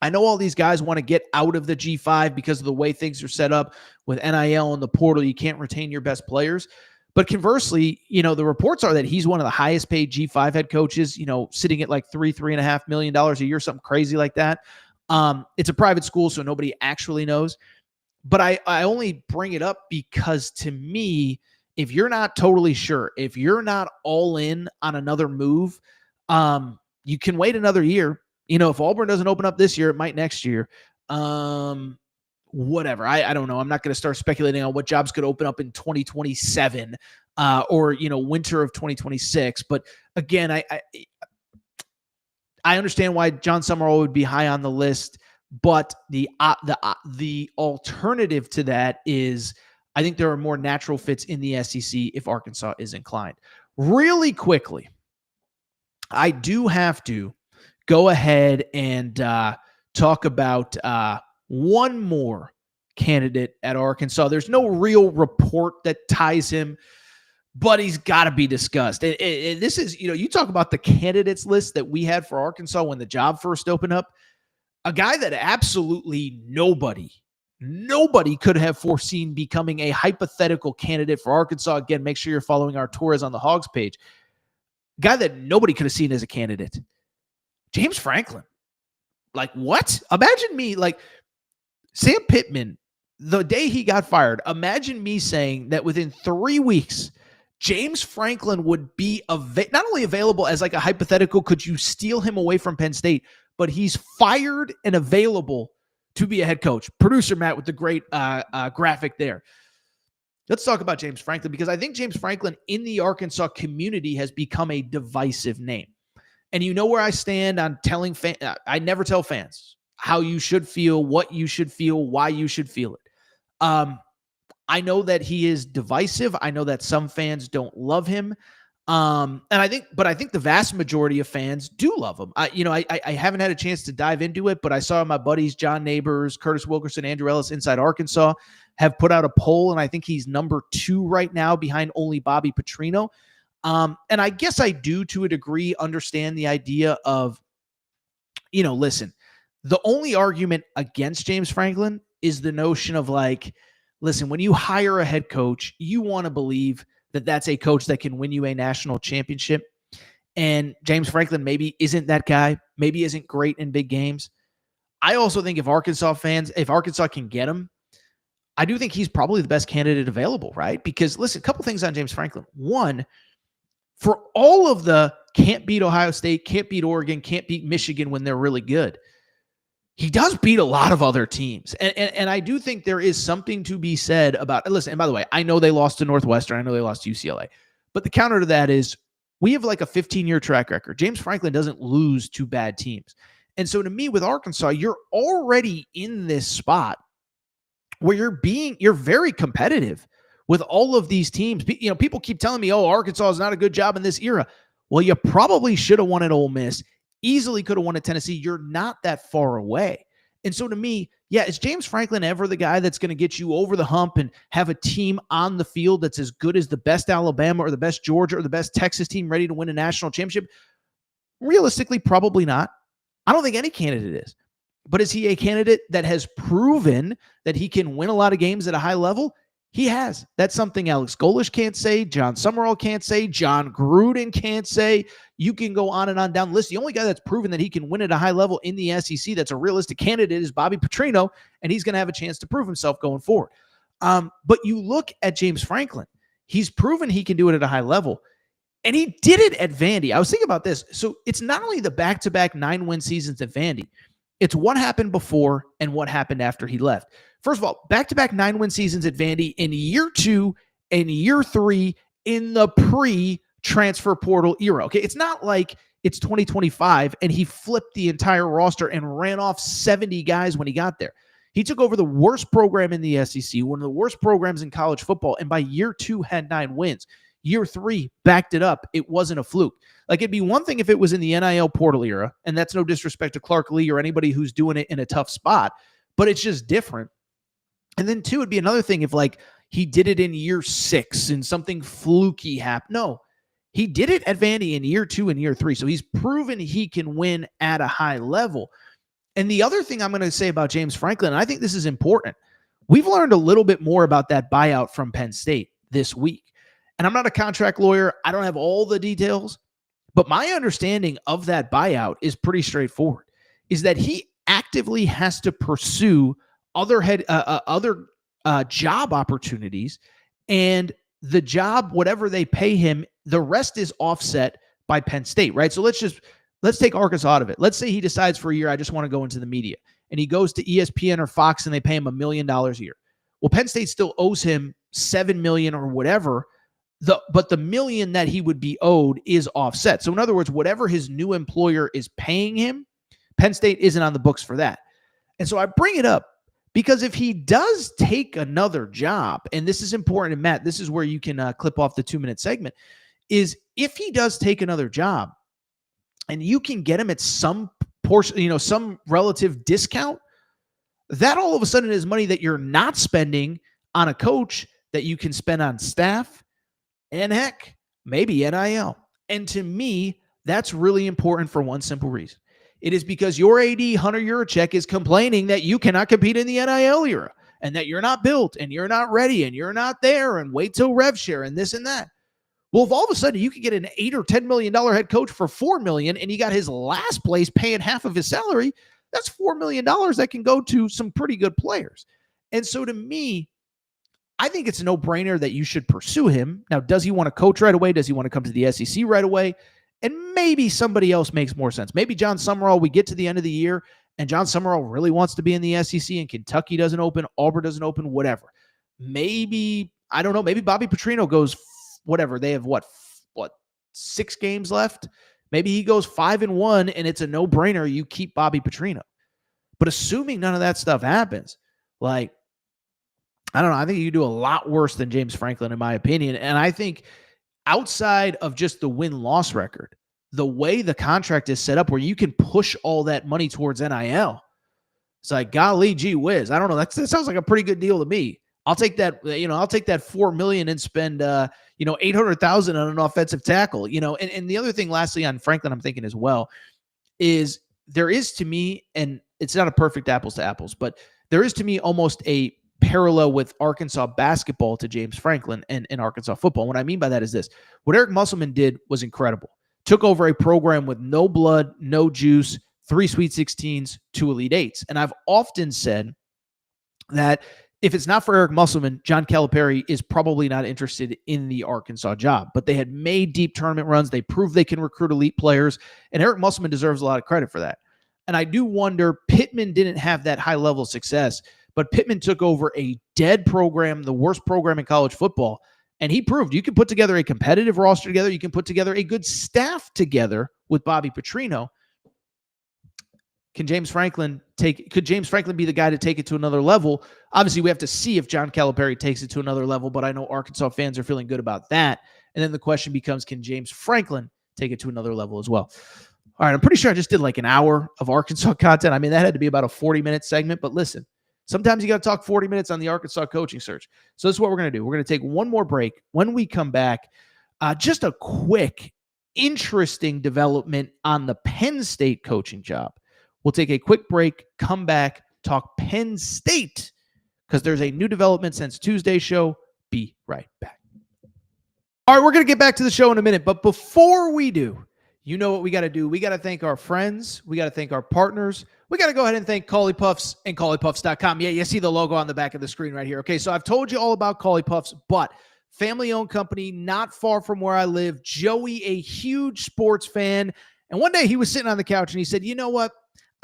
I know all these guys want to get out of the G5 because of the way things are set up with NIL and the portal. You can't retain your best players. But conversely, the reports are that he's one of the highest paid G5 head coaches, sitting at like $3.5 million a year, something crazy like that. It's a private school, so nobody actually knows. But I only bring it up because, to me, if you're not totally sure, if you're not all in on another move, you can wait another year. If Auburn doesn't open up this year, it might next year. Whatever. I don't know. I'm not going to start speculating on what jobs could open up in 2027 or, winter of 2026. But again, I understand why John Summerall would be high on the list, but the alternative to that is I think there are more natural fits in the SEC if Arkansas is inclined. Really quickly, I do have to go ahead and talk about one more candidate at Arkansas. There's no real report that ties him, but he's got to be discussed. And this is, you talk about the candidates list that we had for Arkansas when the job first opened up. A guy that absolutely nobody could have foreseen becoming a hypothetical candidate for Arkansas. Again, make sure you're following our Torres on the Hogs page. Guy that nobody could have seen as a candidate. James Franklin. Like, what? Imagine me, like, Sam Pittman, the day he got fired, imagine me saying that within 3 weeks, James Franklin would be not only available as like a hypothetical, could you steal him away from Penn State, but he's fired and available to be a head coach. Producer Matt with the great graphic there. Let's talk about James Franklin, because I think James Franklin in the Arkansas community has become a divisive name. And you know where I stand on telling fans. I never tell fans how you should feel, what you should feel, why you should feel it. I know that he is divisive. I know that some fans don't love him. And I think the vast majority of fans do love him. I haven't had a chance to dive into it, but I saw my buddies, John Neighbors, Curtis Wilkerson, Andrew Ellis, Inside Arkansas, have put out a poll, and I think he's number 2 right now behind only Bobby Petrino. And I guess I do, to a degree, understand the idea of, listen, the only argument against James Franklin is the notion of like, listen, when you hire a head coach, you want to believe that that's a coach that can win you a national championship. And James Franklin maybe isn't that guy, maybe isn't great in big games. I also think if Arkansas can get him, I do think he's probably the best candidate available, right? Because listen, a couple things on James Franklin. One, for all of the can't beat Ohio State, can't beat Oregon, can't beat Michigan when they're really good, he does beat a lot of other teams. And I do think there is something to be said about, listen, and by the way, I know they lost to Northwestern. I know they lost to UCLA. But the counter to that is we have like a 15-year track record. James Franklin doesn't lose to bad teams. And so to me, with Arkansas, you're already in this spot where you're very competitive with all of these teams. People keep telling me, oh, Arkansas is not a good job in this era. Well, you probably should have won at Ole Miss. Easily could have won at Tennessee. You're not that far away. And so to me, yeah, is James Franklin ever the guy that's going to get you over the hump and have a team on the field that's as good as the best Alabama or the best Georgia or the best Texas team ready to win a national championship? Realistically, probably not. I don't think any candidate is. But is he a candidate that has proven that he can win a lot of games at a high level? He has. That's something Alex Golish can't say, John Summerall can't say, John Gruden can't say. You can go on and on down the list. The only guy that's proven that he can win at a high level in the SEC that's a realistic candidate is Bobby Petrino, and he's going to have a chance to prove himself going forward. But you look at James Franklin. He's proven he can do it at a high level, and he did it at Vandy. I was thinking about this. So it's not only the back-to-back 9-win seasons at Vandy. It's what happened before and what happened after he left. First of all, back-to-back 9-win seasons at Vandy in year 2 and year 3 in the pre-transfer portal era. Okay, it's not like it's 2025 and he flipped the entire roster and ran off 70 guys when he got there. He took over the worst program in the SEC, one of the worst programs in college football, and by year 2 had 9 wins. Year 3 backed it up. It wasn't a fluke. Like, it'd be one thing if it was in the NIL portal era, and that's no disrespect to Clark Lee or anybody who's doing it in a tough spot, but it's just different. And then 2, it'd be another thing if, like, he did it in year 6 and something fluky happened. No, he did it at Vandy in year 2 and year 3. So he's proven he can win at a high level. And the other thing I'm going to say about James Franklin, and I think this is important, we've learned a little bit more about that buyout from Penn State this week. And I'm not a contract lawyer. I don't have all the details, but my understanding of that buyout is pretty straightforward, is that he actively has to pursue other job opportunities, and the job, whatever they pay him, the rest is offset by Penn State, right? So let's take Arkansas out of it. Let's say he decides for a year, I just want to go into the media, and he goes to ESPN or Fox and they pay him $1 million a year. Well, Penn State still owes him $7 million or whatever, but the $1 million that he would be owed is offset. So in other words, whatever his new employer is paying him, Penn State isn't on the books for that. And so I bring it up because if he does take another job, and this is important, and Matt, this is where you can clip off the 2-minute segment, is if he does take another job and you can get him at some portion, some relative discount, that all of a sudden is money that you're not spending on a coach that you can spend on staff and, heck, maybe NIL. And to me, that's really important for one simple reason. It is because your AD, Hunter Yurachek, is complaining that you cannot compete in the NIL era and that you're not built and you're not ready and you're not there and wait till rev share and this and that. Well, if all of a sudden you could get an $8 or $10 million head coach for $4 million and you got his last place paying half of his salary, that's $4 million that can go to some pretty good players. And so to me, I think it's a no-brainer that you should pursue him. Now, does he want to coach right away? Does he want to come to the SEC right away? And maybe somebody else makes more sense. Maybe John Summerall, we get to the end of the year, and John Summerall really wants to be in the SEC, and Kentucky doesn't open, Auburn doesn't open, whatever. Maybe, I don't know, maybe Bobby Petrino goes, whatever. They have, what, 6 games left? Maybe he goes 5-1, and it's a no-brainer. You keep Bobby Petrino. But assuming none of that stuff happens, like, I don't know. I think you do a lot worse than James Franklin, in my opinion. And I think outside of just the win-loss record, the way the contract is set up where you can push all that money towards NIL, it's like, golly, gee whiz. I don't know. That sounds like a pretty good deal to me. I'll take that, I'll take that $4 million and spend, $800,000 on an offensive tackle, and the other thing, lastly, on Franklin, I'm thinking as well, is there is to me, and it's not a perfect apples to apples, but there is to me almost a parallel with Arkansas basketball to James Franklin and Arkansas football. What I mean by that is this. What Eric Musselman did was incredible. Took over a program with no blood, no juice, 3 Sweet 16s, 2 Elite 8s. And I've often said that if it's not for Eric Musselman, John Calipari is probably not interested in the Arkansas job. But they had made deep tournament runs. They proved they can recruit elite players. And Eric Musselman deserves a lot of credit for that. And I do wonder, Pittman didn't have that high level of success, but Pittman took over a dead program, the worst program in college football, and he proved you can put together a competitive roster together. You can put together a good staff together with Bobby Petrino. Could James Franklin be the guy to take it to another level? Obviously, we have to see if John Calipari takes it to another level, but I know Arkansas fans are feeling good about that. And then the question becomes, can James Franklin take it to another level as well? All right, I'm pretty sure I just did like an hour of Arkansas content. I mean, that had to be about a 40-minute segment, but listen, sometimes you got to talk 40 minutes on the Arkansas coaching search. So this is what we're going to do. We're going to take one more break. When we come back, just a quick, interesting development on the Penn State coaching job. We'll take a quick break, come back, talk Penn State, because there's a new development since Tuesday's show. Be right back. All right, we're going to get back to the show in a minute, but before we do, you know what we got to do. We got to thank our friends. We got to thank our partners. We got to go ahead and thank Cauley Puffs and CauleyPuffs.com. Yeah, you see the logo on the back of the screen right here. Okay, so I've told you all about Cauley Puffs, but family-owned company, not far from where I live. Joey, a huge sports fan, and one day he was sitting on the couch and he said, you know what?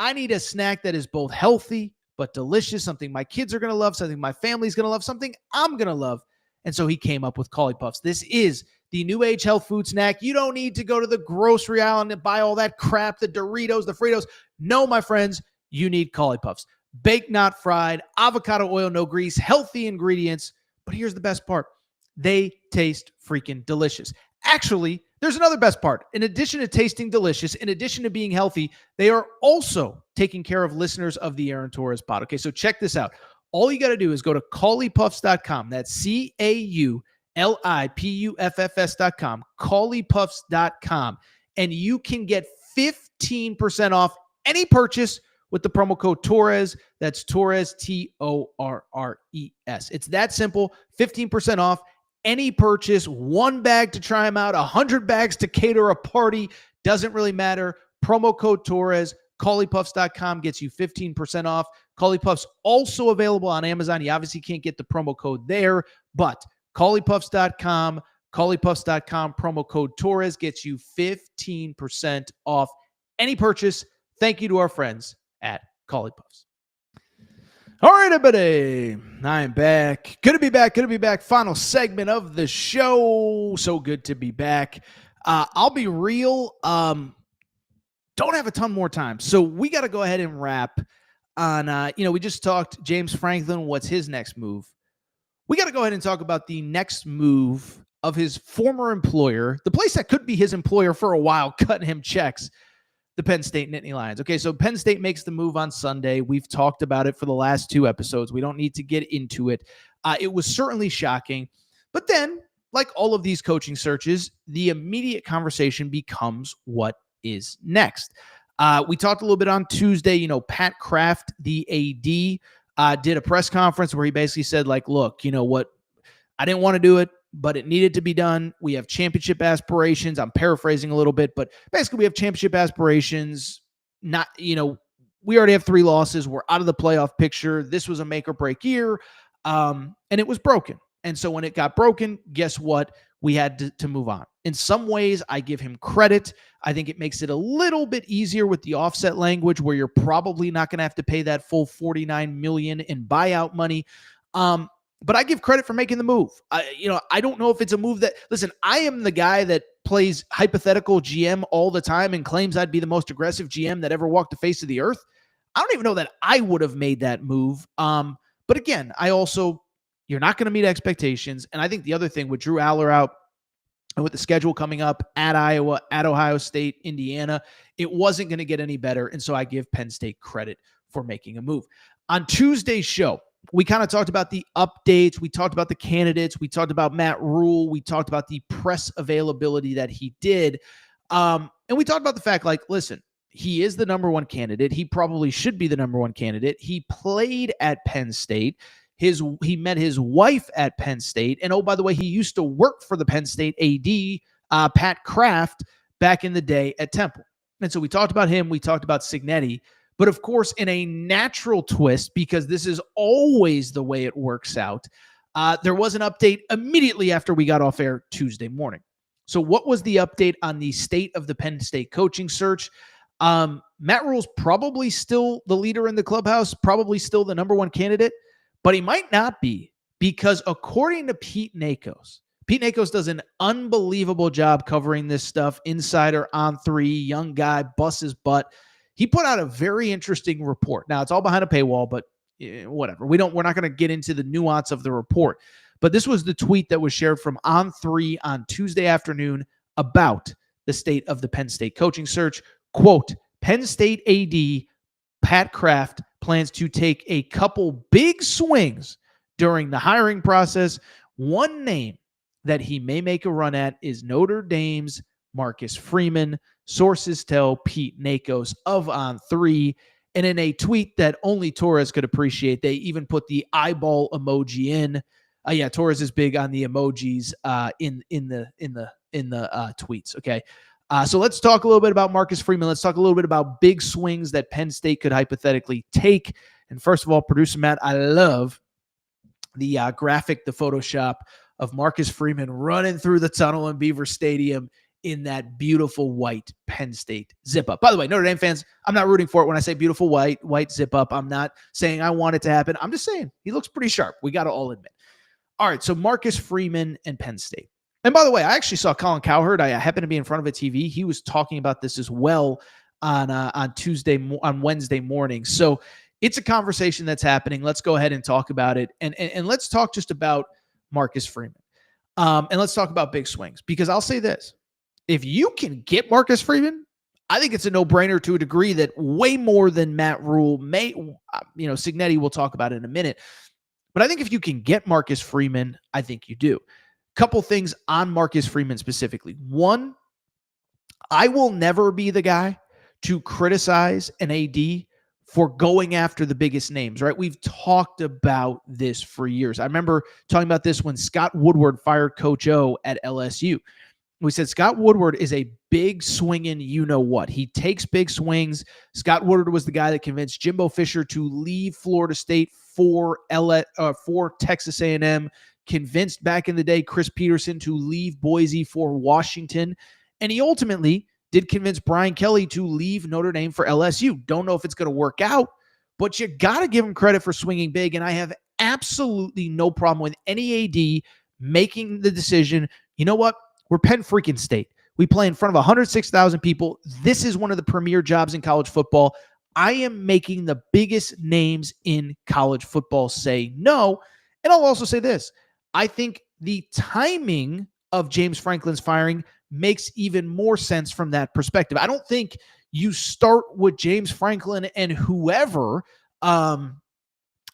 I need a snack that is both healthy but delicious, something my kids are going to love, something my family's going to love, something I'm going to love. And so he came up with Cauley Puffs. This is the new age health food snack. You don't need to go to the grocery aisle and buy all that crap, the Doritos, the Fritos. No, my friends, you need Cauley Puffs. Baked, not fried, avocado oil, no grease, healthy ingredients. But here's the best part. They taste freaking delicious. Actually, there's another best part. In addition to tasting delicious, in addition to being healthy, they are also taking care of listeners of the Aaron Torres pod. Okay, so check this out. All you got to do is go to Caulipuffs.com. That's CAULIPUFFS.com, Caulipuffs.com, and you can get 15% off any purchase with the promo code Torres. That's Torres, Torres. It's that simple. 15% off any purchase, 1 bag to try them out, 100 bags to cater a party. Doesn't really matter. Promo code Torres. Caulipuffs.com gets you 15% off. Caulipuffs also available on Amazon. You obviously can't get the promo code there, but Caulipuffs.com, Caulipuffs.com, promo code Torres gets you 15% off any purchase. Thank you to our friends at Caulipuffs. All right, everybody. I am back. Good to be back. Good to be back. Final segment of the show. So good to be back. I'll be real. Don't have a ton more time. So we got to go ahead and wrap on, we just talked James Franklin. What's his next move? We got to go ahead and talk about the next move of his former employer, the place that could be his employer for a while, cutting him checks, the Penn State Nittany Lions. Okay, so Penn State makes the move on Sunday. We've talked about it for the last 2 episodes. We don't need to get into it. It was certainly shocking. But then, like all of these coaching searches, the immediate conversation becomes what is next. We talked a little bit on Tuesday. Pat Kraft, the AD, did a press conference where he basically said, like, look, you know what? I didn't want to do it, but it needed to be done. We have championship aspirations. I'm paraphrasing a little bit, but basically we have championship aspirations. We already have 3 losses. We're out of the playoff picture. This was a make or break year. And it was broken. And so when it got broken, guess what? We had to move on. In some ways, I give him credit. I think it makes it a little bit easier with the offset language where you're probably not going to have to pay that full $49 million in buyout money. But I give credit for making the move. I don't know if it's a move that, listen, I am the guy that plays hypothetical GM all the time and claims I'd be the most aggressive GM that ever walked the face of the earth. I don't even know that I would have made that move. But again, you're not going to meet expectations. And I think the other thing with Drew Aller out and with the schedule coming up at Iowa, at Ohio State, Indiana, it wasn't going to get any better. And so I give Penn State credit for making a move. On Tuesday's show, we kind of talked about the updates. We talked about the candidates. We talked about Matt Rule. We talked about the press availability that he did. And we talked about the fact, like, listen, he is the number 1 candidate. He probably should be the number 1 candidate. He played at Penn State. He met his wife at Penn State. And, oh, by the way, he used to work for the Penn State AD, Pat Kraft, back in the day at Temple. And so we talked about him. We talked about Cignetti. But, of course, in a natural twist, because this is always the way it works out, there was an update immediately after we got off air Tuesday morning. So what was the update on the state of the Penn State coaching search? Matt Rule's probably still the leader in the clubhouse, probably still the number 1 candidate. But he might not be, because according to Pete Nakos does an unbelievable job covering this stuff. Insider on 3, young guy, busts his butt. He put out a very interesting report. Now, it's all behind a paywall, but whatever. We're not going to get into the nuance of the report. But this was the tweet that was shared from On 3 on Tuesday afternoon about the state of the Penn State coaching search. Quote, Penn State AD Pat Kraft plans to take a couple big swings during the hiring process. One name that he may make a run at is Notre Dame's Marcus Freeman. Sources tell Pete Nakos of On 3. And in a tweet that only Torres could appreciate, they even put the eyeball emoji in. Torres is big on the emojis in the tweets. Okay. So let's talk a little bit about Marcus Freeman. Let's talk a little bit about big swings that Penn State could hypothetically take. And first of all, producer Matt, I love the graphic, the Photoshop of Marcus Freeman running through the tunnel in Beaver Stadium in that beautiful white Penn State zip up. By the way, Notre Dame fans, I'm not rooting for it when I say beautiful white zip up. I'm not saying I want it to happen. I'm just saying he looks pretty sharp. We got to all admit. All right, so Marcus Freeman and Penn State. And by the way, I actually saw Colin Cowherd. I happened to be in front of a TV. He was talking about this as well on Wednesday morning. So it's a conversation that's happening. Let's go ahead and talk about it. And let's talk just about Marcus Freeman. And let's talk about big swings, because I'll say this. If you can get Marcus Freeman, I think it's a no-brainer to a degree that way more than Matt Rule may, Signetti we'll talk about in a minute. But I think if you can get Marcus Freeman, I think you do. Couple things on Marcus Freeman specifically. One, I will never be the guy to criticize an AD for going after the biggest names, right? We've talked about this for years. I remember talking about this when Scott Woodward fired Coach O at LSU. We said Scott Woodward is a big swinging you-know-what. He takes big swings. Scott Woodward was the guy that convinced Jimbo Fisher to leave Florida State for Texas A&M, convinced back in the day Chris Peterson to leave Boise for Washington, and he ultimately did convince Brian Kelly to leave Notre Dame for LSU. Don't know if it's going to work out, but you got to give him credit for swinging big, and I have absolutely no problem with any AD making the decision, you know what? We're Penn freaking State. We play in front of 106,000 people. This is one of the premier jobs in college football. I am making the biggest names in college football say no. And I'll also say this. I think the timing of James Franklin's firing makes even more sense from that perspective. I don't think you start with James Franklin and whoever,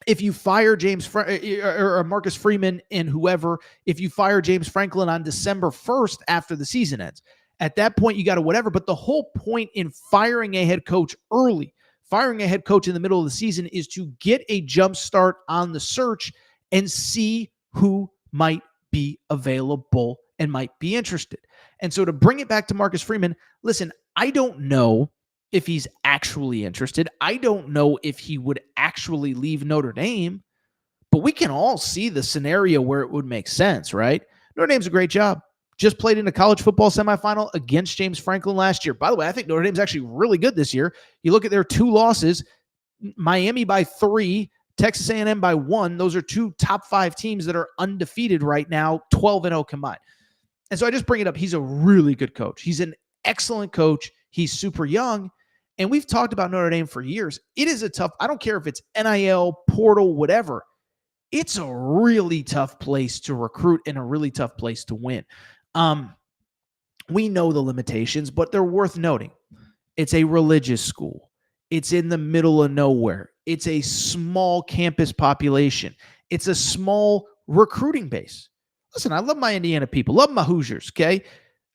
if you fire or Marcus Freeman and whoever, if you fire James Franklin on December 1st after the season ends, at that point you got to whatever. But the whole point in firing a head coach early, firing a head coach in the middle of the season, is to get a jump start on the search and see who might be available and might be interested. And so to bring it back to Marcus Freeman, listen, I don't know if he's actually interested. I don't know if he would actually leave Notre Dame, but we can all see the scenario where it would make sense, right? Notre Dame's a great job. Just played in a college football semifinal against James Franklin last year. By the way, I think Notre Dame's actually really good this year. You look at their 2 losses, Miami by 3, Texas A&M by 1. Those are 2 top 5 teams that are undefeated right now, 12-0 combined. And so I just bring it up. He's a really good coach. He's an excellent coach. He's super young. And we've talked about Notre Dame for years. It is a tough, I don't care if it's NIL, portal, whatever. It's a really tough place to recruit and a really tough place to win. We know the limitations, but they're worth noting. It's a religious school. It's in the middle of nowhere. It's a small campus population. It's a small recruiting base. Listen, I love my Indiana people, love my Hoosiers, okay?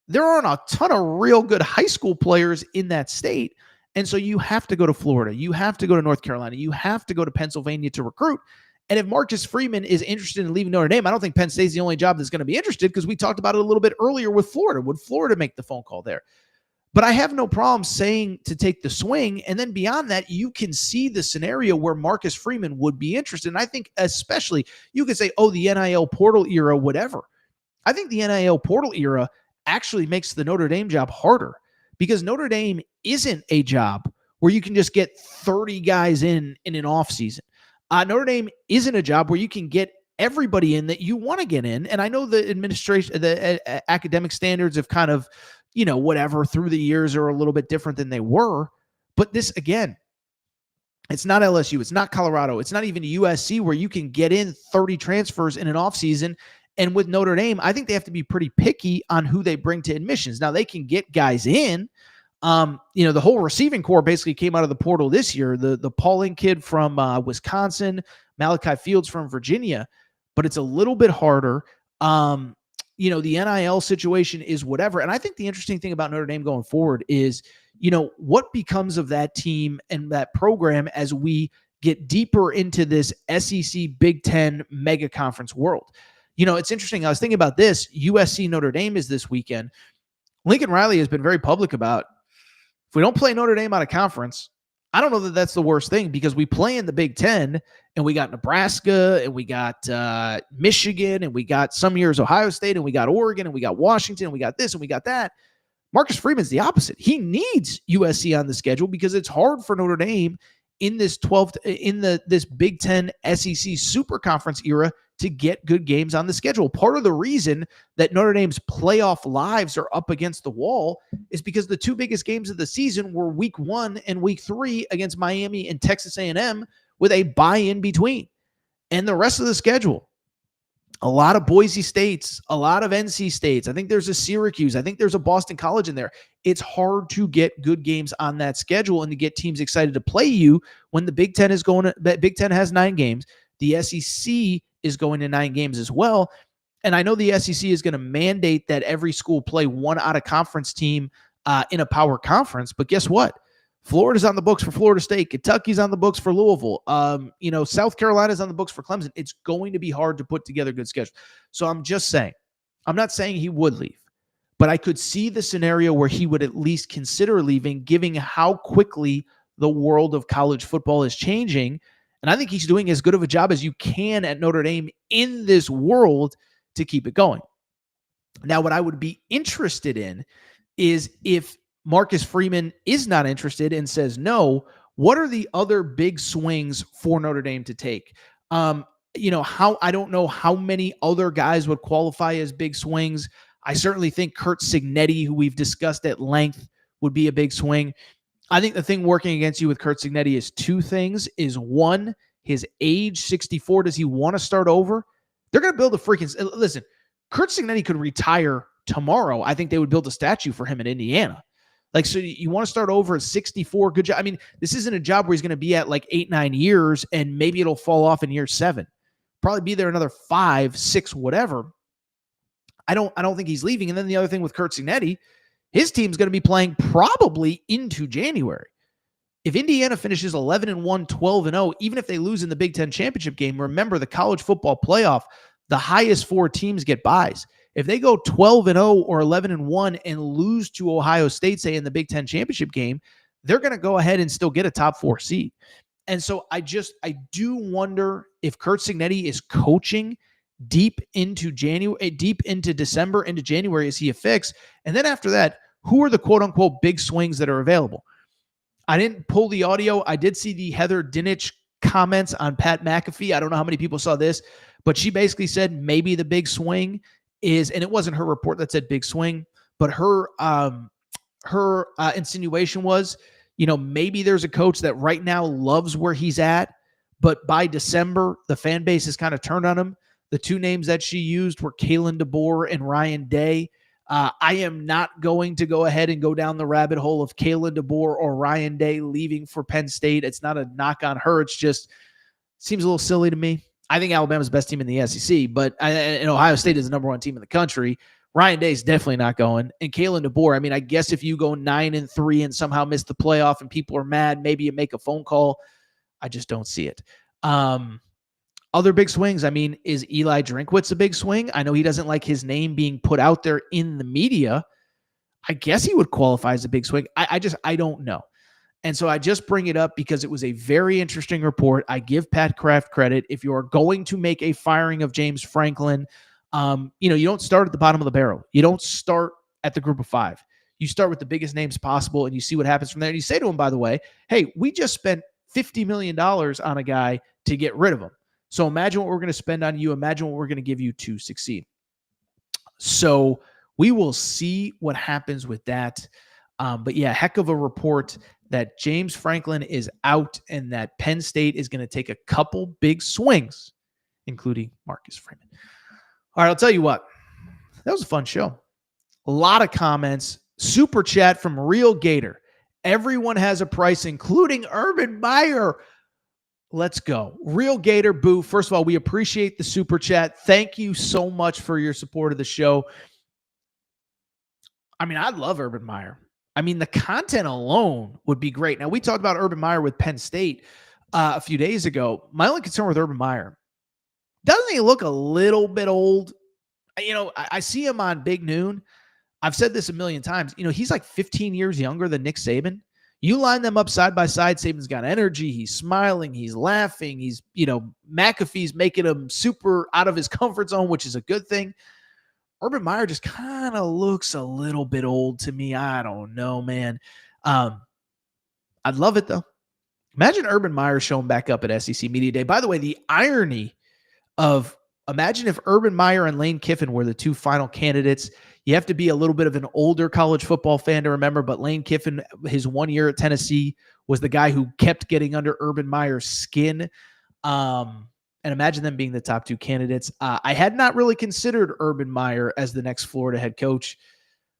There aren't a ton of real good high school players in that state. And so you have to go to Florida. You have to go to North Carolina. You have to go to Pennsylvania to recruit. And if Marcus Freeman is interested in leaving Notre Dame, I don't think Penn State's the only job that's going to be interested, because we talked about it a little bit earlier with Florida. Would Florida make the phone call there? But I have no problem saying to take the swing. And then beyond that, you can see the scenario where Marcus Freeman would be interested. And I think especially you could say, oh, the NIL portal era, whatever. I think the NIL portal era actually makes the Notre Dame job harder, because Notre Dame isn't a job where you can just get 30 guys in an offseason. Notre Dame isn't a job where you can get everybody in that you want to get in. And I know the administration, the academic standards have kind of, whatever through the years are a little bit different than they were. But this, again, it's not LSU. It's not Colorado. It's not even USC where you can get in 30 transfers in an offseason. And with Notre Dame, I think they have to be pretty picky on who they bring to admissions. Now, they can get guys in. The whole receiving core basically came out of the portal this year. The Pauling kid from Wisconsin, Malachi Fields from Virginia, but it's a little bit harder. The NIL situation is whatever. And I think the interesting thing about Notre Dame going forward is, what becomes of that team and that program as we get deeper into this SEC Big Ten mega conference world. It's interesting. I was thinking about this. USC Notre Dame is this weekend. Lincoln Riley has been very public about, if we don't play Notre Dame out of conference, I don't know that that's the worst thing, because we play in the Big Ten and we got Nebraska and we got Michigan and we got some years Ohio State and we got Oregon and we got Washington and we got this and we got that. Marcus Freeman's the opposite. He needs USC on the schedule because it's hard for Notre Dame in this this Big Ten SEC Super Conference era to get good games on the schedule. Part of the reason that Notre Dame's playoff lives are up against the wall is because the 2 biggest games of the season were week 1 and week 3 against Miami and Texas A&M, with a bye in between. And the rest of the schedule, a lot of Boise States, a lot of NC States. I think there's a Syracuse. I think there's a Boston College in there. It's hard to get good games on that schedule and to get teams excited to play you when the Big Ten Big Ten has 9 games. The SEC is going to 9 games as well. And I know the SEC is going to mandate that every school play one out of conference team in a power conference. But guess what? Florida's on the books for Florida State. Kentucky's on the books for Louisville. South Carolina's on the books for Clemson. It's going to be hard to put together good schedules. So I'm just saying, I'm not saying he would leave, but I could see the scenario where he would at least consider leaving, given how quickly the world of college football is changing. And I think he's doing as good of a job as you can at Notre Dame in this world to keep it going. Now, what I would be interested in is if Marcus Freeman is not interested and says no, what are the other big swings for Notre Dame to take? I don't know how many other guys would qualify as big swings. I certainly think Curt Cignetti, who we've discussed at length, would be a big swing. I think the thing working against you with Curt Cignetti is 2 things. Is one, his age, 64. Does he want to start over? They're going to build a freaking... Listen, Curt Cignetti could retire tomorrow. I think they would build a statue for him in Indiana. So you want to start over at 64? Good job. I mean, this isn't a job where he's going to be at 8-9 years and maybe it'll fall off in year 7. Probably be there another 5, 6, whatever. I don't think he's leaving. And then the other thing with Curt Cignetti, his team's going to be playing probably into January. If Indiana finishes 11-1, 12-0, even if they lose in the Big Ten championship game, remember the college football playoff, the highest 4 teams get buys. If they go 12-0 or 11-1 and lose to Ohio State, say in the Big Ten championship game, they're going to go ahead and still get a top 4 seed. And so I do wonder if Curt Cignetti is coaching deep into December, into January. Is he a fix? And then after that, who are the quote unquote big swings that are available? I didn't pull the audio. I did see the Heather Dinich comments on Pat McAfee. I don't know how many people saw this, but she basically said maybe the big swing is, and it wasn't her report that said big swing, but her insinuation was, maybe there's a coach that right now loves where he's at, but by December, the fan base has kind of turned on him. The 2 names that she used were Kalen DeBoer and Ryan Day. I am not going to go ahead and go down the rabbit hole of Kalen DeBoer or Ryan Day leaving for Penn State. It's not a knock on her. It's just seems a little silly to me. I think Alabama's the best team in the SEC, but Ohio State is the number 1 team in the country. Ryan Day's definitely not going. And Kalen DeBoer, I guess if you go 9-3 and somehow miss the playoff and people are mad, maybe you make a phone call. I just don't see it. Other big swings, is Eli Drinkwitz a big swing? I know he doesn't like his name being put out there in the media. I guess he would qualify as a big swing. I don't know. And so I just bring it up because it was a very interesting report. I give Pat Kraft credit. If you're going to make a firing of James Franklin, you don't start at the bottom of the barrel. You don't start at the group of 5. You start with the biggest names possible and you see what happens from there. And you say to him, by the way, hey, we just spent $50 million on a guy to get rid of him. So imagine what we're going to spend on you. Imagine what we're going to give you to succeed. So we will see what happens with that. But yeah, heck of a report that James Franklin is out and that Penn State is going to take a couple big swings, including Marcus Freeman. All right, I'll tell you what. That was a fun show. A lot of comments. Super chat from Real Gator. Everyone has a price, including Urban Meyer. Let's go. Real Gator Boo. First of all, we appreciate the super chat. Thank you so much for your support of the show. I love Urban Meyer. The content alone would be great. Now, we talked about Urban Meyer with Penn State a few days ago. My only concern with Urban Meyer, doesn't he look a little bit old? I see him on Big Noon. I've said this a million times. He's like 15 years younger than Nick Saban. You line them up side by side. Saban's got energy. He's smiling. He's laughing. He's, McAfee's making him super out of his comfort zone, which is a good thing. Urban Meyer just kind of looks a little bit old to me. I don't know, man. I'd love it, though. Imagine Urban Meyer showing back up at SEC Media Day. By the way, the irony of imagine if Urban Meyer and Lane Kiffin were the 2 final candidates. You have to be a little bit of an older college football fan to remember, but Lane Kiffin, his 1 year at Tennessee, was the guy who kept getting under Urban Meyer's skin. and imagine them being the top 2 candidates. I had not really considered Urban Meyer as the next Florida head coach,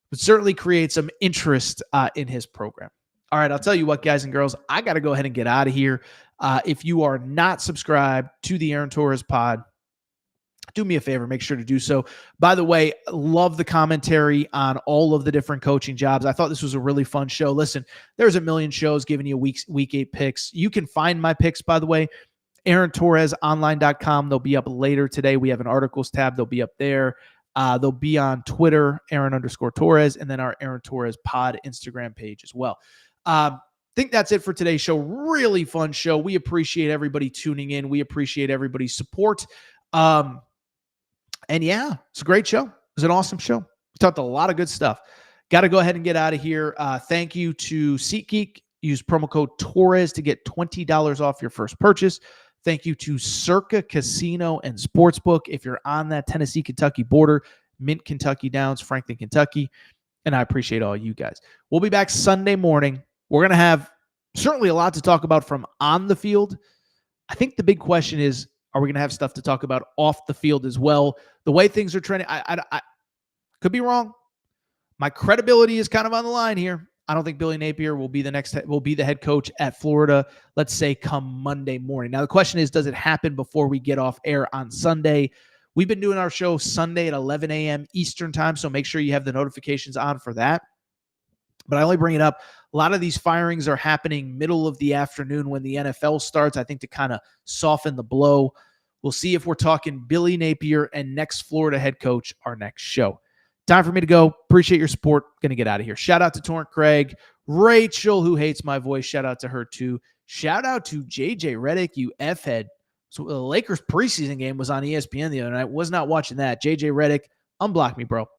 but certainly create some interest in his program. All right, I'll tell you what, guys and girls, I got to go ahead and get out of here. If you are not subscribed to the Aaron Torres pod, do me a favor, make sure to do so. By the way, love the commentary on all of the different coaching jobs. I thought this was a really fun show. Listen, there's a million shows giving you week 8 picks. You can find my picks, by the way, AaronTorresOnline.com. They'll be up later today. We have an articles tab. They'll be up there. They'll be on Twitter, Aaron_Torres, and then our Aaron Torres pod Instagram page as well. Think that's it for today's show. Really fun show. We appreciate everybody tuning in. We appreciate everybody's support. And yeah, it's a great show. It was an awesome show. We talked a lot of good stuff. Got to go ahead and get out of here. Thank you to SeatGeek. Use promo code Torres to get $20 off your first purchase. Thank you to Circa Casino and Sportsbook. If you're on that Tennessee-Kentucky border, Mint, Kentucky Downs, Franklin, Kentucky. And I appreciate all you guys. We'll be back Sunday morning. We're going to have certainly a lot to talk about from on the field. I think the big question is, are we going to have stuff to talk about off the field as well? The way things are trending, I could be wrong. My credibility is kind of on the line here. I don't think Billy Napier will be the head coach at Florida, let's say come Monday morning. Now, the question is, does it happen before we get off air on Sunday? We've been doing our show Sunday at 11 a.m. Eastern time, so make sure you have the notifications on for that. But I only bring it up. A lot of these firings are happening middle of the afternoon when the NFL starts, I think, to kind of soften the blow. We'll see if we're talking Billy Napier and next Florida head coach, our next show. Time for me to go. Appreciate your support. Going to get out of here. Shout out to Torrent Craig. Rachel, who hates my voice. Shout out to her, too. Shout out to JJ Redick, you F-head. So the Lakers preseason game was on ESPN the other night. Was not watching that. JJ Redick, unblock me, bro.